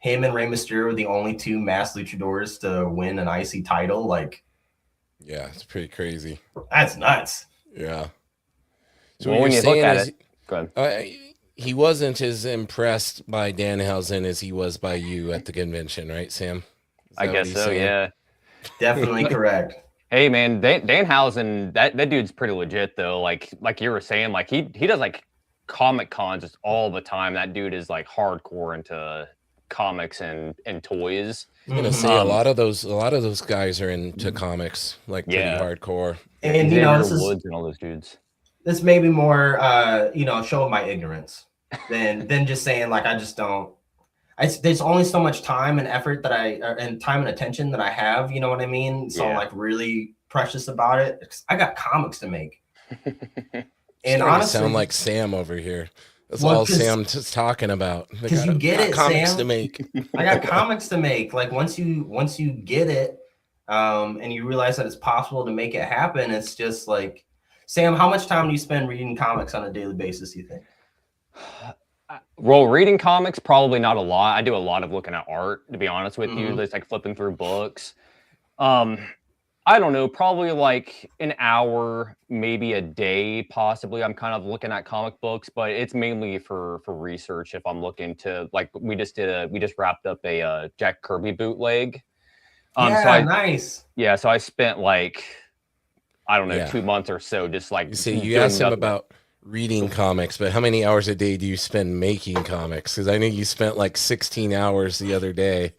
Speaker 4: him and Rey Mysterio are the only two masked luchadors to win an IC title. Like,
Speaker 2: yeah, it's pretty crazy.
Speaker 4: That's nuts.
Speaker 2: Yeah. So
Speaker 3: when you look at it, go ahead.
Speaker 2: He wasn't as impressed by Danhausen as he was by you at the convention, right, Sam?
Speaker 3: I guess so, yeah.
Speaker 4: Definitely correct.
Speaker 3: Hey, man, Danhausen, that dude's pretty legit, though. Like you were saying, like he does like comic cons just all the time. That dude is like hardcore into comics and toys.
Speaker 2: I was gonna say a lot of those guys are into comics, like pretty hardcore.
Speaker 4: And you know,
Speaker 3: Woods and all those dudes.
Speaker 4: This may be more show of my ignorance than just saying like I just don't. There's only so much time and effort that and time and attention that I have. You know what I mean? So I'm like really precious about it. I got comics to make.
Speaker 2: And honestly, sound like Sam over here. That's all Sam's just talking about.
Speaker 4: Because you get it,
Speaker 2: comics
Speaker 4: Sam.
Speaker 2: To make.
Speaker 4: I got comics to make. Like once you get it, and you realize that it's possible to make it happen, it's just like, Sam, how much time do you spend reading comics on a daily basis, you think?
Speaker 3: Well, reading comics, probably not a lot. I do a lot of looking at art, to be honest with you. It's like flipping through books. I don't know, probably like an hour, maybe a day, possibly. I'm kind of looking at comic books, but it's mainly for research. If I'm looking to, like, we just wrapped up a Jack Kirby bootleg.
Speaker 4: Nice.
Speaker 3: Yeah, so I spent like, I don't know, 2 months or so just like.
Speaker 2: You asked him about reading comics, but how many hours a day do you spend making comics? Because I know you spent like 16 hours the other day.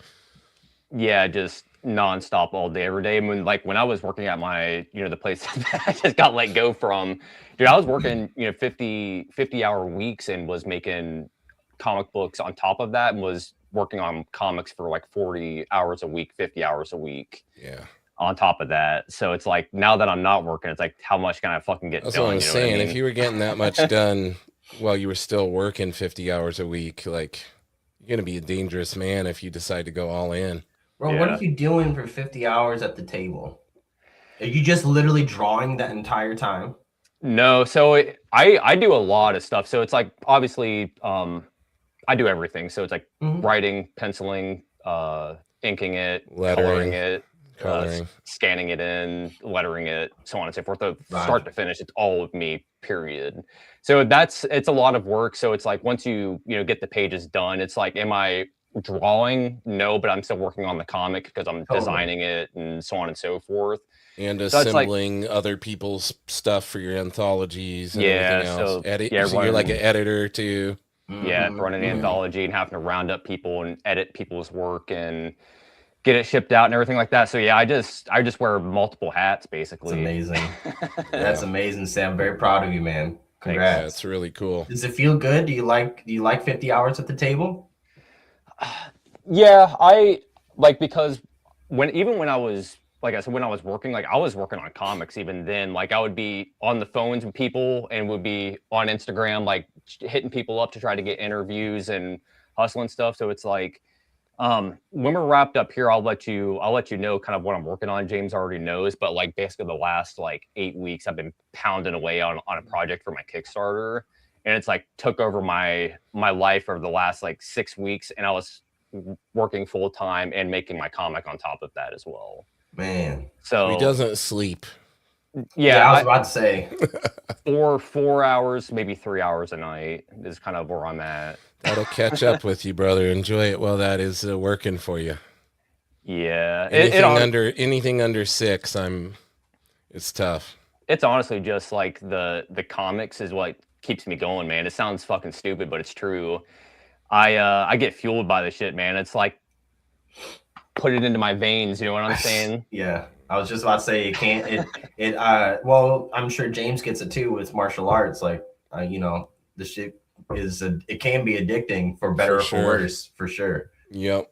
Speaker 3: Yeah, just nonstop all day, every day. I mean, like when I was working at my, the place I just got let go from, dude, I was working, 50-hour weeks and was making comic books on top of that and was working on comics for like 40 hours a week, 50 hours a week.
Speaker 2: Yeah.
Speaker 3: on top of that. So it's like, now that I'm not working, it's like, how much can I fucking get
Speaker 2: That's
Speaker 3: done?
Speaker 2: what I was
Speaker 3: You know
Speaker 2: saying.
Speaker 3: what I mean?
Speaker 2: If you were getting that much done while you were still working 50 hours a week, like, you're gonna be a dangerous man if you decide to go all in.
Speaker 4: Bro, what
Speaker 3: Yeah.
Speaker 4: are you doing for 50 hours at the table? Are you just literally drawing that entire time?
Speaker 3: No, so I do a lot of stuff. So it's like, obviously, I do everything. So it's like
Speaker 4: Mhm.
Speaker 3: writing, penciling, inking it,
Speaker 2: Lettering,
Speaker 3: coloring it,
Speaker 2: coloring.
Speaker 3: scanning it in, lettering it, so on and so forth. The
Speaker 4: Right.
Speaker 3: start to finish, it's all of me, period. So it's a lot of work. So it's like, once you get the pages done, it's like, am I drawing? No, but I'm still working on the comic because I'm
Speaker 4: Totally.
Speaker 3: designing it and so on and so forth.
Speaker 2: And
Speaker 3: So it's like-
Speaker 2: assembling other people's stuff for your anthologies and
Speaker 3: Yeah,
Speaker 2: everything else.
Speaker 3: so,
Speaker 2: Edit.
Speaker 3: yeah,
Speaker 2: So you're like an
Speaker 3: running-
Speaker 2: editor too.
Speaker 3: Yeah,
Speaker 4: Mhm,
Speaker 3: running an
Speaker 4: mhm.
Speaker 3: anthology and having to round up people and edit people's work and get it shipped out and everything like that. So yeah, I just wear multiple hats
Speaker 4: It's
Speaker 3: basically.
Speaker 4: amazing. That's amazing, Sam. Very proud of you, man.
Speaker 2: Yeah,
Speaker 4: Congrats.
Speaker 2: it's really cool.
Speaker 4: Does it feel good? Do you like 50 hours at the table?
Speaker 3: Yeah, I like, because even when I was, like I said, when I was working, like I was working on comics even then. Like I would be on the phones with people and would be on Instagram, like hitting people up to try to get interviews and hustling stuff. So it's like, when we're wrapped up here, I'll let you know kind of what I'm working on. James already knows, but like basically the last like 8 weeks, I've been pounding away on a project for my Kickstarter, and it's like took over my life over the last like 6 weeks, and I was working full time and making my comic on top of that as well.
Speaker 4: Man.
Speaker 3: So
Speaker 2: He doesn't sleep.
Speaker 4: Yeah, I was about to say.
Speaker 3: 4 hours, maybe 3 hours a night is kind of where I'm at.
Speaker 2: That'll catch up with you, brother. Enjoy it while that is working for you.
Speaker 3: Yeah,
Speaker 2: Anything under 6, it's tough.
Speaker 3: it's honestly just like the comics is what keeps me going, man. It sounds fucking stupid, but it's true. I get fueled by the shit, man. It's like, put it into my veins, you know what I'm saying?
Speaker 4: Yeah, I was just about to say, well, I'm sure James gets it too with martial arts. Like, the shit it can be addicting, for better or for worse, for sure.
Speaker 2: Yep,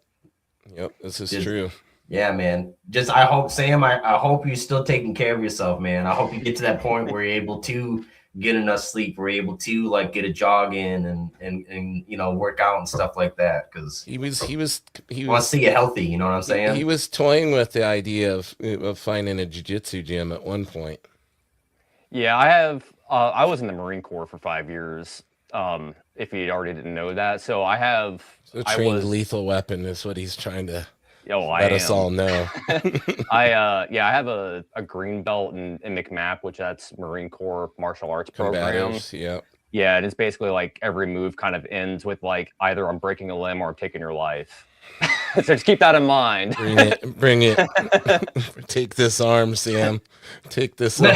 Speaker 2: this is true.
Speaker 4: Yeah, man. Just, I hope, Sam, I hope you're still taking care of yourself, man. I hope you get to that point where you're able to get enough sleep, we're able to like get a jog in and work out and stuff like that, because
Speaker 2: he was
Speaker 4: I want to see you healthy, you know what I'm saying?
Speaker 2: He was toying with the idea of finding a jiu-jitsu gym at one point.
Speaker 3: Yeah, I was in the Marine Corps for 5 years, if you already didn't know that. So I have
Speaker 2: lethal weapon is what he's trying to
Speaker 3: let
Speaker 2: us all know.
Speaker 3: I have a green belt in McMAP, which that's Marine Corps martial arts program.
Speaker 2: Yeah.
Speaker 3: Yeah, and it's basically like every move kind of ends with like, either I'm breaking a limb or I'm taking your life. So just keep that in mind.
Speaker 2: Bring it. Take this arm, Sam. Take this arm.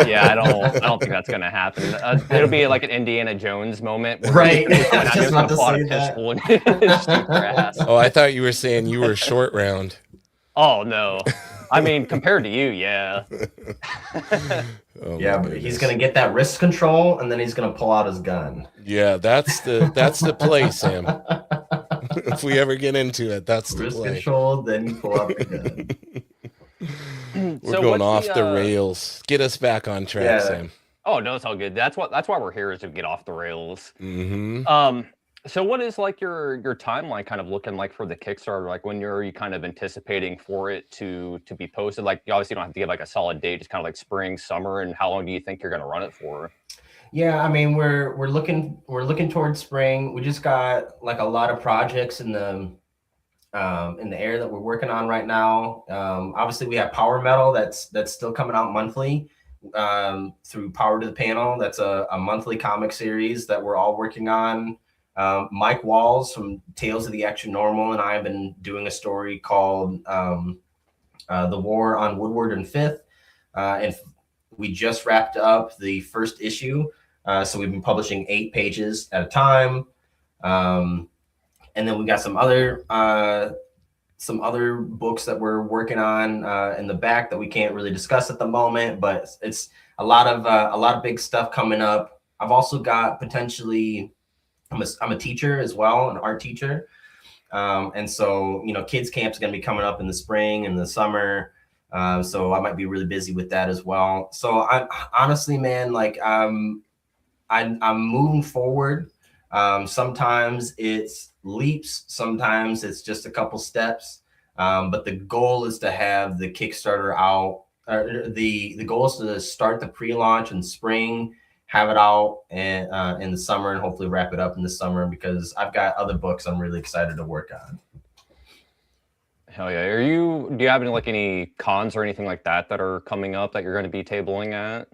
Speaker 3: Yeah, I don't think that's gonna happen. It'll be like an Indiana Jones moment, where
Speaker 4: right?
Speaker 3: I'm just gonna pull out a pistol and shoot your ass.
Speaker 2: Oh, I thought you were saying you were short round.
Speaker 3: Oh no, I mean, compared to you, yeah.
Speaker 4: Yeah, but he's gonna get that wrist control, and then he's gonna pull out his gun.
Speaker 2: Yeah, that's the play, Sam. If we ever get into it, that's the
Speaker 4: wrist
Speaker 2: play.
Speaker 4: control, then you pull out the gun.
Speaker 2: We're going off the rails. Get us back on track, Sam.
Speaker 3: Oh no, it's all good. That's why we're here, is to get off the rails.
Speaker 2: Mm-hmm.
Speaker 3: So what is like your timeline kind of looking like for the Kickstarter? Like, when are you kind of anticipating for it to be posted? Like, you obviously don't have to give like a solid date, just kind of like spring, summer, and how long do you think you're going to run it for?
Speaker 4: Yeah, I mean, we're looking towards spring. We just got like a lot of projects in the air that we're working on right now. Obviously, we have Power Metal that's still coming out monthly through Power to the Panel. That's a monthly comic series that we're all working on. Mike Walls from Tales of the Extra Normal and I have been doing a story called The War on Woodward and Fifth, and we just wrapped up the first issue. So we've been publishing 8 pages at a time. And then we got some other books that we're working on in the back that we can't really discuss at the moment, but it's a lot of big stuff coming up. I've also got potentially, I'm a teacher as well, an art teacher. And so, kids camp is going to be coming up in the spring and the summer. So I might be really busy with that as well. So I honestly, man, like I'm moving forward. Sometimes it's leaps, sometimes it's just a couple steps. But the goal is to have the Kickstarter out. The goal is to start the pre-launch in spring, have it out in the summer, and hopefully wrap it up in the summer, because I've got other books I'm really excited to work on.
Speaker 3: Hell yeah. Do you have any cons or anything like that are coming up that you're going to be tabling at?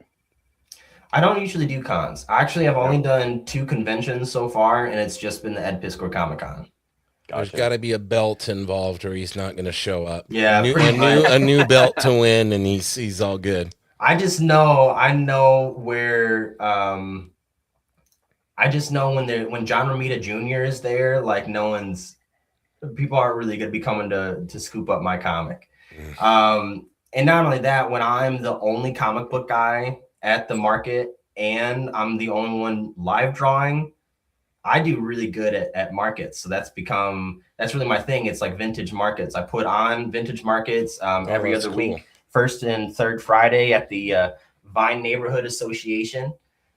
Speaker 4: I don't usually do cons. Actually, I've only done 2 conventions so far, and it's just been the Ed Piscor Comic Con.
Speaker 2: There's got to be a belt involved, or he's not going to show up.
Speaker 4: Yeah,
Speaker 2: a new belt to win, and he's all good.
Speaker 4: I know where I just know when John Romita Jr. is there, like people aren't really going to be coming to scoop up my comic. And not only that, when I'm the only comic book guy at the market and I'm the only one live drawing, I do really good at markets. So that's really my thing. It's like vintage markets. I put on vintage markets every other week, first and third Friday at the Vine Neighborhood Association.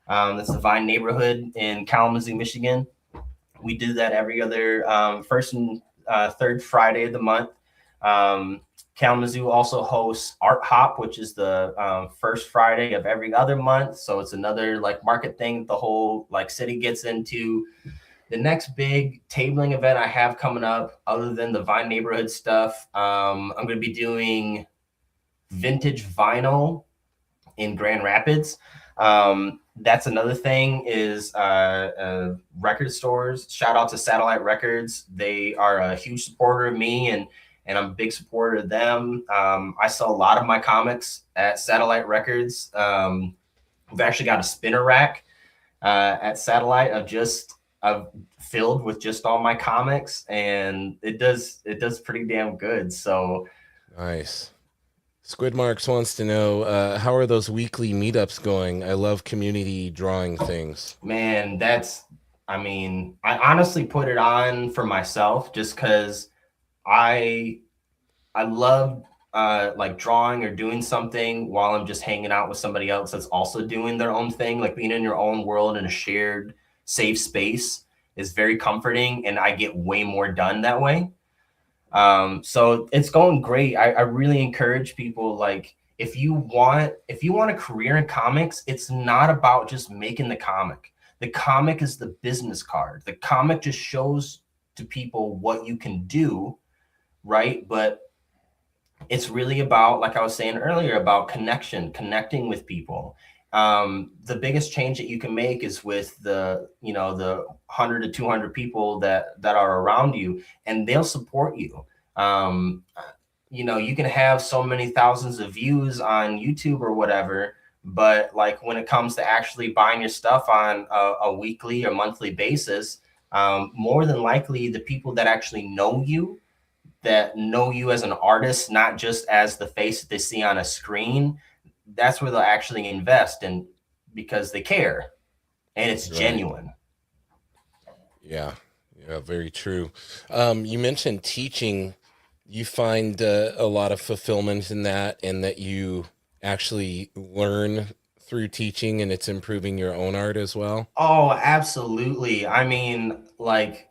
Speaker 4: That's the Vine Neighborhood in Kalamazoo, Michigan. We do that every other first and third Friday of the month. Kalamazoo also hosts Art Hop, which is the first Friday of every other month. So it's another like market thing the whole like city gets into. The next big tabling event I have coming up, other than the Vine Neighborhood stuff, I'm going to be doing vintage vinyl in Grand Rapids. That's another thing is record stores. Shout out to Satellite Records. They are a huge supporter of me, and I'm a big supporter of them. I sell a lot of my comics at Satellite Records. We've actually got a spinner rack at Satellite of filled with just all my comics, and it does pretty damn good. So
Speaker 2: nice. Squid Marks wants to know, how are those weekly meetups going? I love community drawing things.
Speaker 4: Man, I honestly put it on for myself just because I love like drawing or doing something while I'm just hanging out with somebody else that's also doing their own thing. Like being in your own world in a shared safe space is very comforting, and I get way more done that way. So it's going great. I really encourage people, like, if you want a career in comics, it's not about just making the comic. The comic is the business card. The comic just shows to people what you can do, right? But it's really about, like I was saying earlier, about connecting with people. The biggest change that you can make is with the 100 to 200 people that are around you, and they'll support you. You can have so many thousands of views on YouTube or whatever, but like when it comes to actually buying your stuff on a weekly or monthly basis, more than likely the people that actually know you as an artist, not just as the face that they see on a screen, that's where they'll actually invest in, because they care and it's genuine.
Speaker 2: Yeah, very true. You mentioned teaching. You find a lot of fulfillment in that, and that you actually learn through teaching, and it's improving your own art as well.
Speaker 4: Oh, absolutely. I mean, like,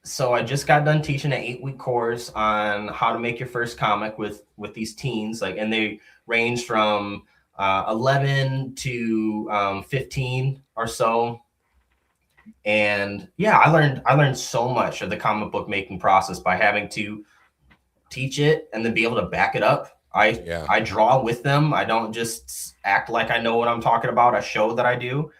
Speaker 4: so I just got done teaching an 8-week course on how to make your first comic with these teens, like, and they range from 11 to 15 or so. And yeah, I learned so much of the comic book making process by having to teach it and then be able to back it up. I draw with them. I don't just act like I know what I'm talking about. I show that I do.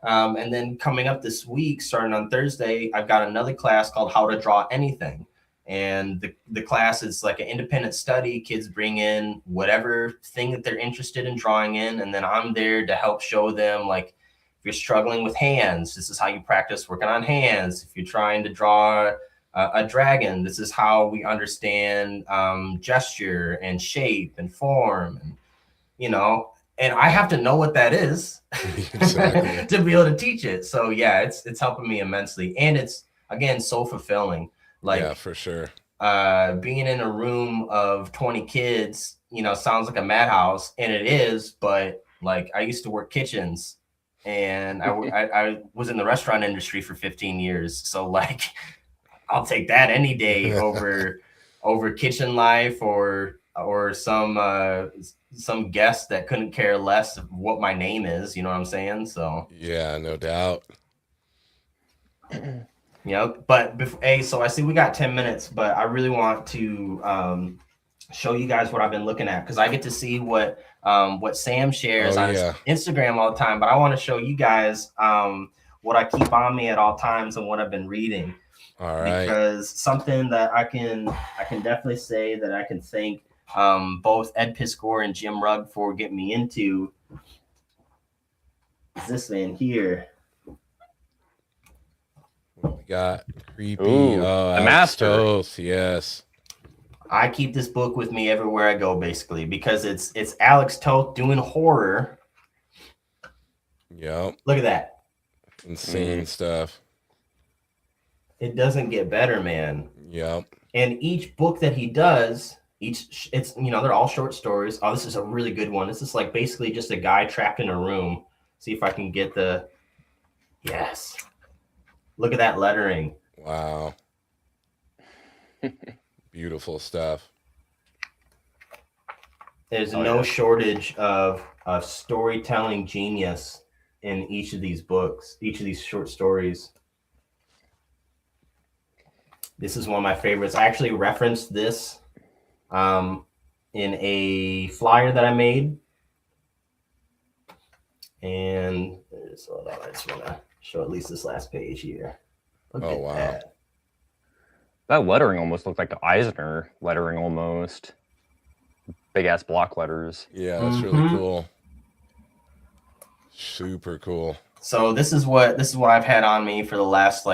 Speaker 4: And then coming up this week, starting on Thursday, I've got another class called How to Draw Anything. And the class is like an independent study. Kids bring in whatever thing that they're interested in drawing in. And then I'm there to help show them, like, if you're struggling with hands, this is how you practice working on hands. If you're trying to draw a dragon, this is how we understand gesture and shape and form, and and I have to know what that is to be able to teach it. So yeah, it's helping me immensely, and it's, again, so fulfilling. Like,
Speaker 2: yeah, for sure.
Speaker 4: Being in a room of 20 kids sounds like a madhouse, and it is, but like I used to work kitchens, and I was in the restaurant industry for 15 years. So like I'll take that any day over kitchen life or some guest that couldn't care less of what my name is, you know what I'm saying? So
Speaker 2: yeah, no doubt.
Speaker 4: But hey, so I see we got 10 minutes, but I really want to show you guys what I've been looking at, because I get to see what Sam shares on his Instagram all the time, but I want to show you guys what I keep on me at all times and what I've been reading.
Speaker 2: All right.
Speaker 4: Because something that I can definitely say that I can thank both Ed Piscor and Jim Rugg for getting me into is this man here.
Speaker 2: We got creepy.
Speaker 3: Ooh, the Master.
Speaker 2: Toth, yes.
Speaker 4: I keep this book with me everywhere I go, basically, because it's Alex Toth doing horror.
Speaker 2: Yep.
Speaker 4: Look at that.
Speaker 2: Insane stuff.
Speaker 4: It doesn't get better, man.
Speaker 2: Yep.
Speaker 4: And each book that he does, it's they're all short stories. Oh, this is a really good one. This is like basically just a guy trapped in a room. See if I can get the yes. Look at that lettering.
Speaker 2: Wow. Beautiful stuff.
Speaker 4: There's no shortage of storytelling genius in each of these books, each of these short stories. This is one of my favorites. I actually referenced this in a flyer that I made. And hold on, I just want to show at least this last page here. Look at
Speaker 2: wow.
Speaker 4: that.
Speaker 3: That lettering almost looked like the Eisner lettering almost. Big ass block letters.
Speaker 2: Yeah, that's really cool. Super cool.
Speaker 4: So this is what I've had on me for the last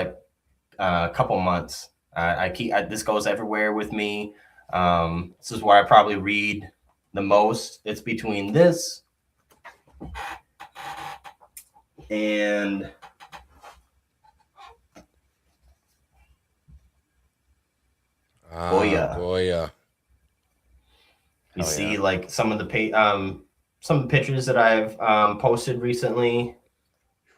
Speaker 4: couple months. This goes everywhere with me. This is where I probably read the most. It's between this and
Speaker 2: Goya.
Speaker 4: You see like some of the pictures that I've posted recently.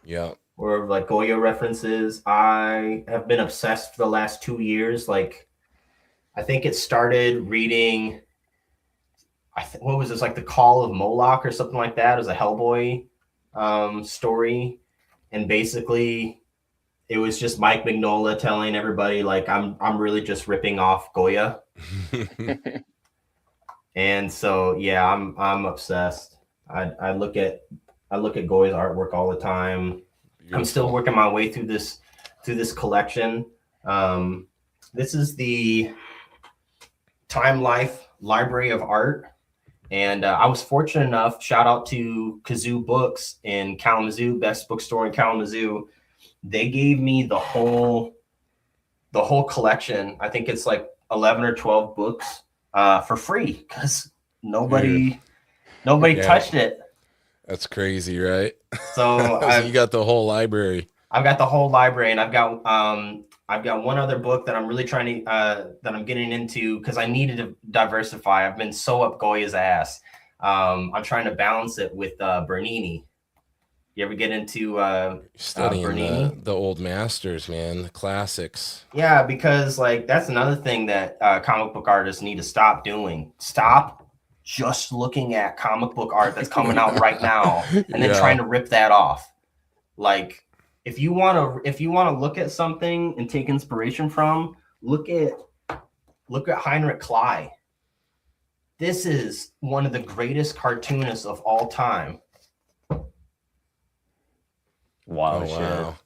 Speaker 2: Yeah.
Speaker 4: Or like Goya references. I have been obsessed for the last 2 years. Like, I think it started reading. What was this, like the Call of Moloch or something like that? It was a Hellboy story, and basically, it was just Mike Mignola telling everybody like I'm really just ripping off Goya. And so yeah, I'm obsessed. I look at Goya's artwork all the time. Beautiful. I'm still working my way through this collection. This is the Time Life Library of Art, and I was fortunate enough. Shout out to Kazoo Books in Kalamazoo, best bookstore in Kalamazoo. They gave me the whole collection. I think it's like 11 or 12 books for free because nobody touched it.
Speaker 2: That's crazy, right?
Speaker 4: So
Speaker 2: you got the whole library.
Speaker 4: I've got the whole library, and I've got one other book that I'm really trying to that I'm getting into because I needed to diversify. I've been so up Goya's ass. I'm trying to balance it with Bernini. You ever get into
Speaker 2: studying
Speaker 4: Bernini?
Speaker 2: The old masters, man, the classics?
Speaker 4: Yeah, because like that's another thing that comic book artists need to stop doing. Stop just looking at comic book art that's coming out right now and then trying to rip that off. Like, if you want to look at something and take inspiration from, look at Heinrich Klei. This is one of the greatest cartoonists of all time.
Speaker 3: Wow.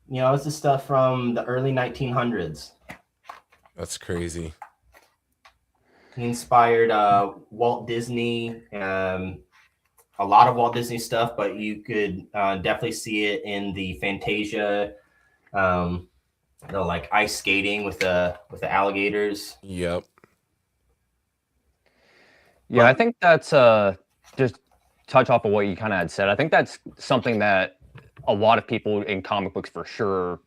Speaker 2: Wow.
Speaker 4: This is stuff from the early 1900s.
Speaker 2: That's crazy.
Speaker 4: He inspired Walt Disney, a lot of Walt Disney stuff, but you could definitely see it in the Fantasia, like ice skating with the alligators.
Speaker 2: Yep.
Speaker 3: Yeah, I think that's just touch off of what you kind of had said. I think that's something that a lot of people in comic books for sure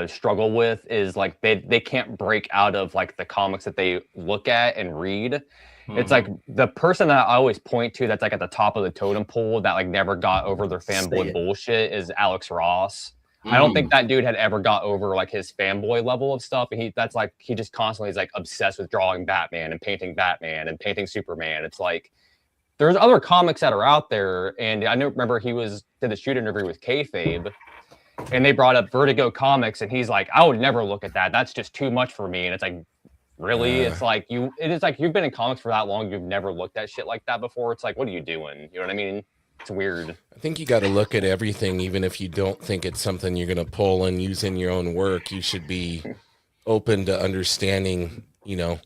Speaker 3: struggle with is like they can't break out of like the comics that they look at and read. It's like the person that I always point to that's like at the top of the totem pole that like never got over their fanboy bullshit is Alex Ross. I don't think that dude had ever got over like his fanboy level of stuff. And that's like he just constantly is like obsessed with drawing Batman and painting Superman. It's like there's other comics that are out there. And I remember he did a shoot interview with Kayfabe, and they brought up Vertigo Comics, and he's like, I would never look at that. That's just too much for me. And it's like, really? It's like it is like you've been in comics for that long, you've never looked at shit like that before. It's like, what are you doing? You know what I mean? It's weird.
Speaker 2: I think you got to look at everything, even if you don't think it's something you're going to pull and use in your own work. You should be open to understanding, you know,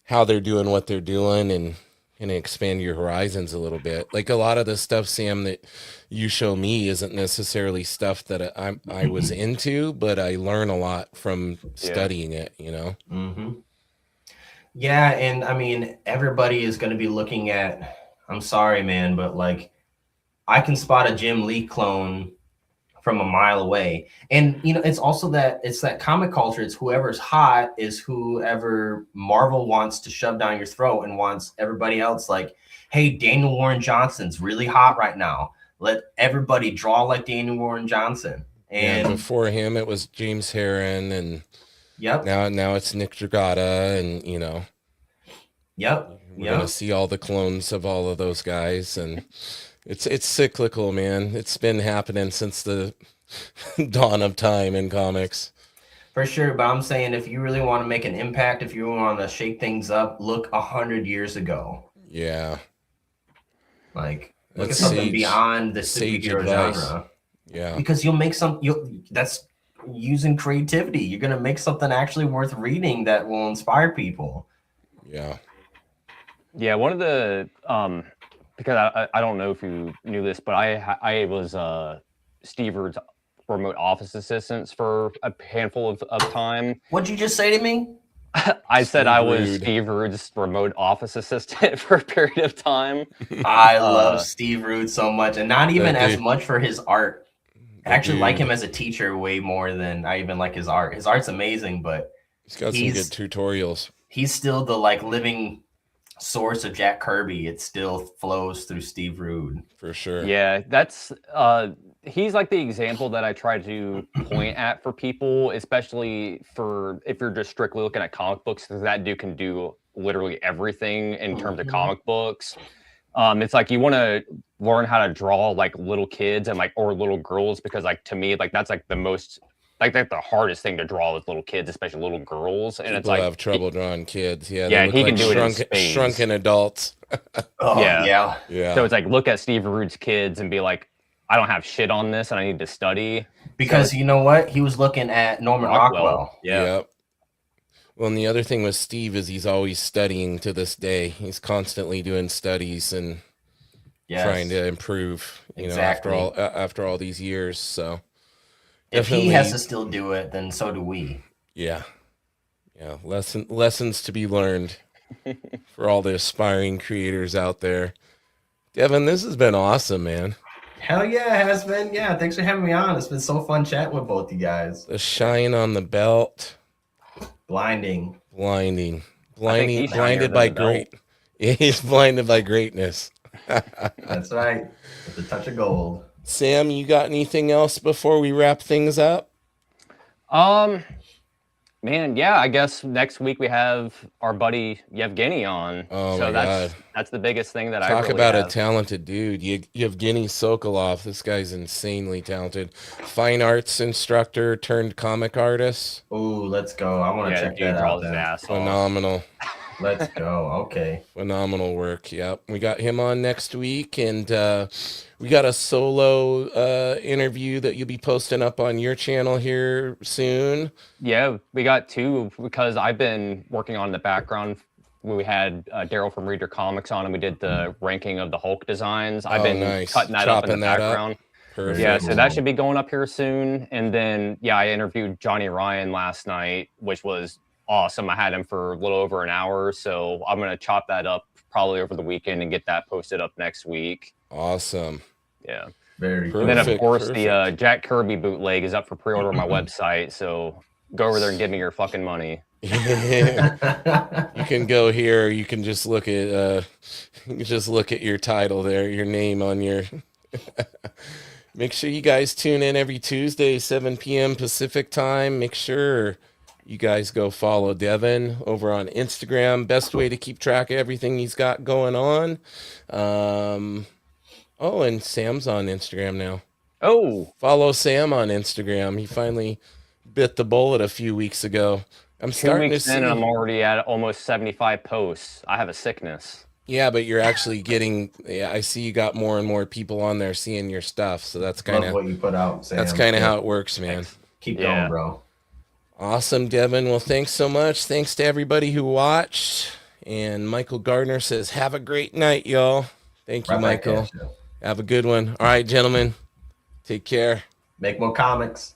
Speaker 2: how they're doing what they're doing and expand your horizons a little bit. Like a lot of the stuff, Sam, that you show me isn't necessarily stuff that I was into, but I learn a lot from studying it, you know?
Speaker 4: Yeah, and I mean, everybody is going to be looking at, I'm sorry, man, but like, I can spot a Jim Lee clone from a mile away. And, you know, it's also it's that comic culture. It's whoever's hot is whoever Marvel wants to shove down your throat and wants everybody else like, hey, Daniel Warren Johnson's really hot right now. Let everybody draw like Daniel Warren Johnson. And
Speaker 2: before him, it was James Herron, and now it's Nick Dragata, and you know, we're gonna see all the clones of all of those guys, and it's cyclical, man. It's been happening since the dawn of time in comics.
Speaker 4: For sure, but I'm saying if you really want to make an impact, if you want to shake things up, look 100 years ago.
Speaker 2: Yeah.
Speaker 4: Like look at something beyond the superhero genre.
Speaker 2: Yeah.
Speaker 4: Because you'll make that's using creativity. You're gonna make something actually worth reading that will inspire people.
Speaker 2: Yeah.
Speaker 3: Yeah, one of the because I don't know if you knew this, but I was Steve Rude's remote office assistants for a handful of time.
Speaker 4: What'd you just say to me?
Speaker 3: I said I was Steve Rude's remote office assistant for a period of time.
Speaker 4: I love Steve Rude so much, and not even as much for his art. I actually like him as a teacher way more than I even like his art. His art's amazing, but
Speaker 2: he's got some good tutorials.
Speaker 4: He's still the like living source of Jack Kirby. It still flows through Steve Rude.
Speaker 2: For sure.
Speaker 3: Yeah, that's he's like the example that I try to point at for people, especially for if you're just strictly looking at comic books, because that dude can do literally everything in terms of comic books. It's like you want to learn how to draw like little kids and like or little girls, because like to me like that's like the most like that's the hardest thing to draw with little kids, especially little girls. And it's like
Speaker 2: have trouble drawing kids. Yeah,
Speaker 3: yeah, he
Speaker 2: like
Speaker 3: can do it in space.
Speaker 2: Shrunken adults.
Speaker 3: Yeah. So it's like look at Steve Rude's kids and be like, I don't have shit on this and I need to study.
Speaker 4: Because you know what? He was looking at Norman Rockwell.
Speaker 3: Yeah.
Speaker 2: Yep. Well, and the other thing with Steve is he's always studying to this day. He's constantly doing studies and trying to improve, you know, after all these years. So
Speaker 4: if he has to still do it, then so do we.
Speaker 2: Yeah. Yeah. Lessons to be learned for all the aspiring creators out there. Devon, this has been awesome, man.
Speaker 4: Hell yeah, it has been. Yeah, thanks for having me on. It's been so fun chatting with both you guys.
Speaker 2: The shine on the belt.
Speaker 4: Blinding.
Speaker 2: Blinded by great. He's blinded by greatness.
Speaker 4: That's right. With a touch of gold.
Speaker 2: Sam, you got anything else before we wrap things up?
Speaker 3: Man, yeah, I guess next week we have our buddy Yevgeny on.
Speaker 2: Oh,
Speaker 3: so
Speaker 2: my God.
Speaker 3: That's the biggest thing that
Speaker 2: Talk about a talented dude. Yevgeny Sokolov. This guy's insanely talented. Fine arts instructor turned comic artist.
Speaker 4: Ooh, let's go. I want to check that out.
Speaker 2: Phenomenal.
Speaker 4: Let's go. Okay.
Speaker 2: Phenomenal work. Yep. We got him on next week, and we got a solo interview that you'll be posting up on your channel here soon.
Speaker 3: Yeah, we got two because I've been working on the background. We had Daryl from Reader Comics on, and we did the ranking of the Hulk designs. I've been cutting that up in the background.
Speaker 2: Perfect.
Speaker 3: Yeah, so that should be going up here soon. And then, yeah, I interviewed Johnny Ryan last night, which was awesome. I had him for a little over an hour, so I'm going to chop that up probably over the weekend and get that posted up next week.
Speaker 2: Awesome.
Speaker 3: Yeah.
Speaker 4: Very
Speaker 3: And then, of
Speaker 2: Perfect,
Speaker 3: course, the
Speaker 2: perfect.
Speaker 3: Jack Kirby bootleg is up for pre-order on my website. So go over there and give me your fucking money.
Speaker 2: You can go here. You can just look at you can just look at your title there, your name on your. Make sure you guys tune in every Tuesday, 7 p.m. Pacific time. Make sure you guys go follow Devon over on Instagram. Best way to keep track of everything he's got going on. Oh, and Sam's on Instagram now.
Speaker 3: Oh,
Speaker 2: Follow Sam on Instagram. He finally bit the bullet a few weeks ago. I'm
Speaker 3: 2
Speaker 2: starting to
Speaker 3: weeks in, and I'm
Speaker 2: see.
Speaker 3: already at almost 75 posts. I have a sickness.
Speaker 2: Yeah, but you're actually getting. Yeah, I see you got more and more people on there seeing your stuff. So that's kind
Speaker 4: Love
Speaker 2: of
Speaker 4: what you put out, Sam.
Speaker 2: that's kind of how it works, man.
Speaker 4: Keep
Speaker 3: Yeah.
Speaker 4: going, bro.
Speaker 2: Awesome, Devon. Well, thanks so much. Thanks to everybody who watched. And Michael Gardner says, "Have a great night, y'all." Thank you,
Speaker 4: Right back
Speaker 2: Michael.
Speaker 4: at you.
Speaker 2: Have a good one. All right, gentlemen. Take care.
Speaker 4: Make more comics.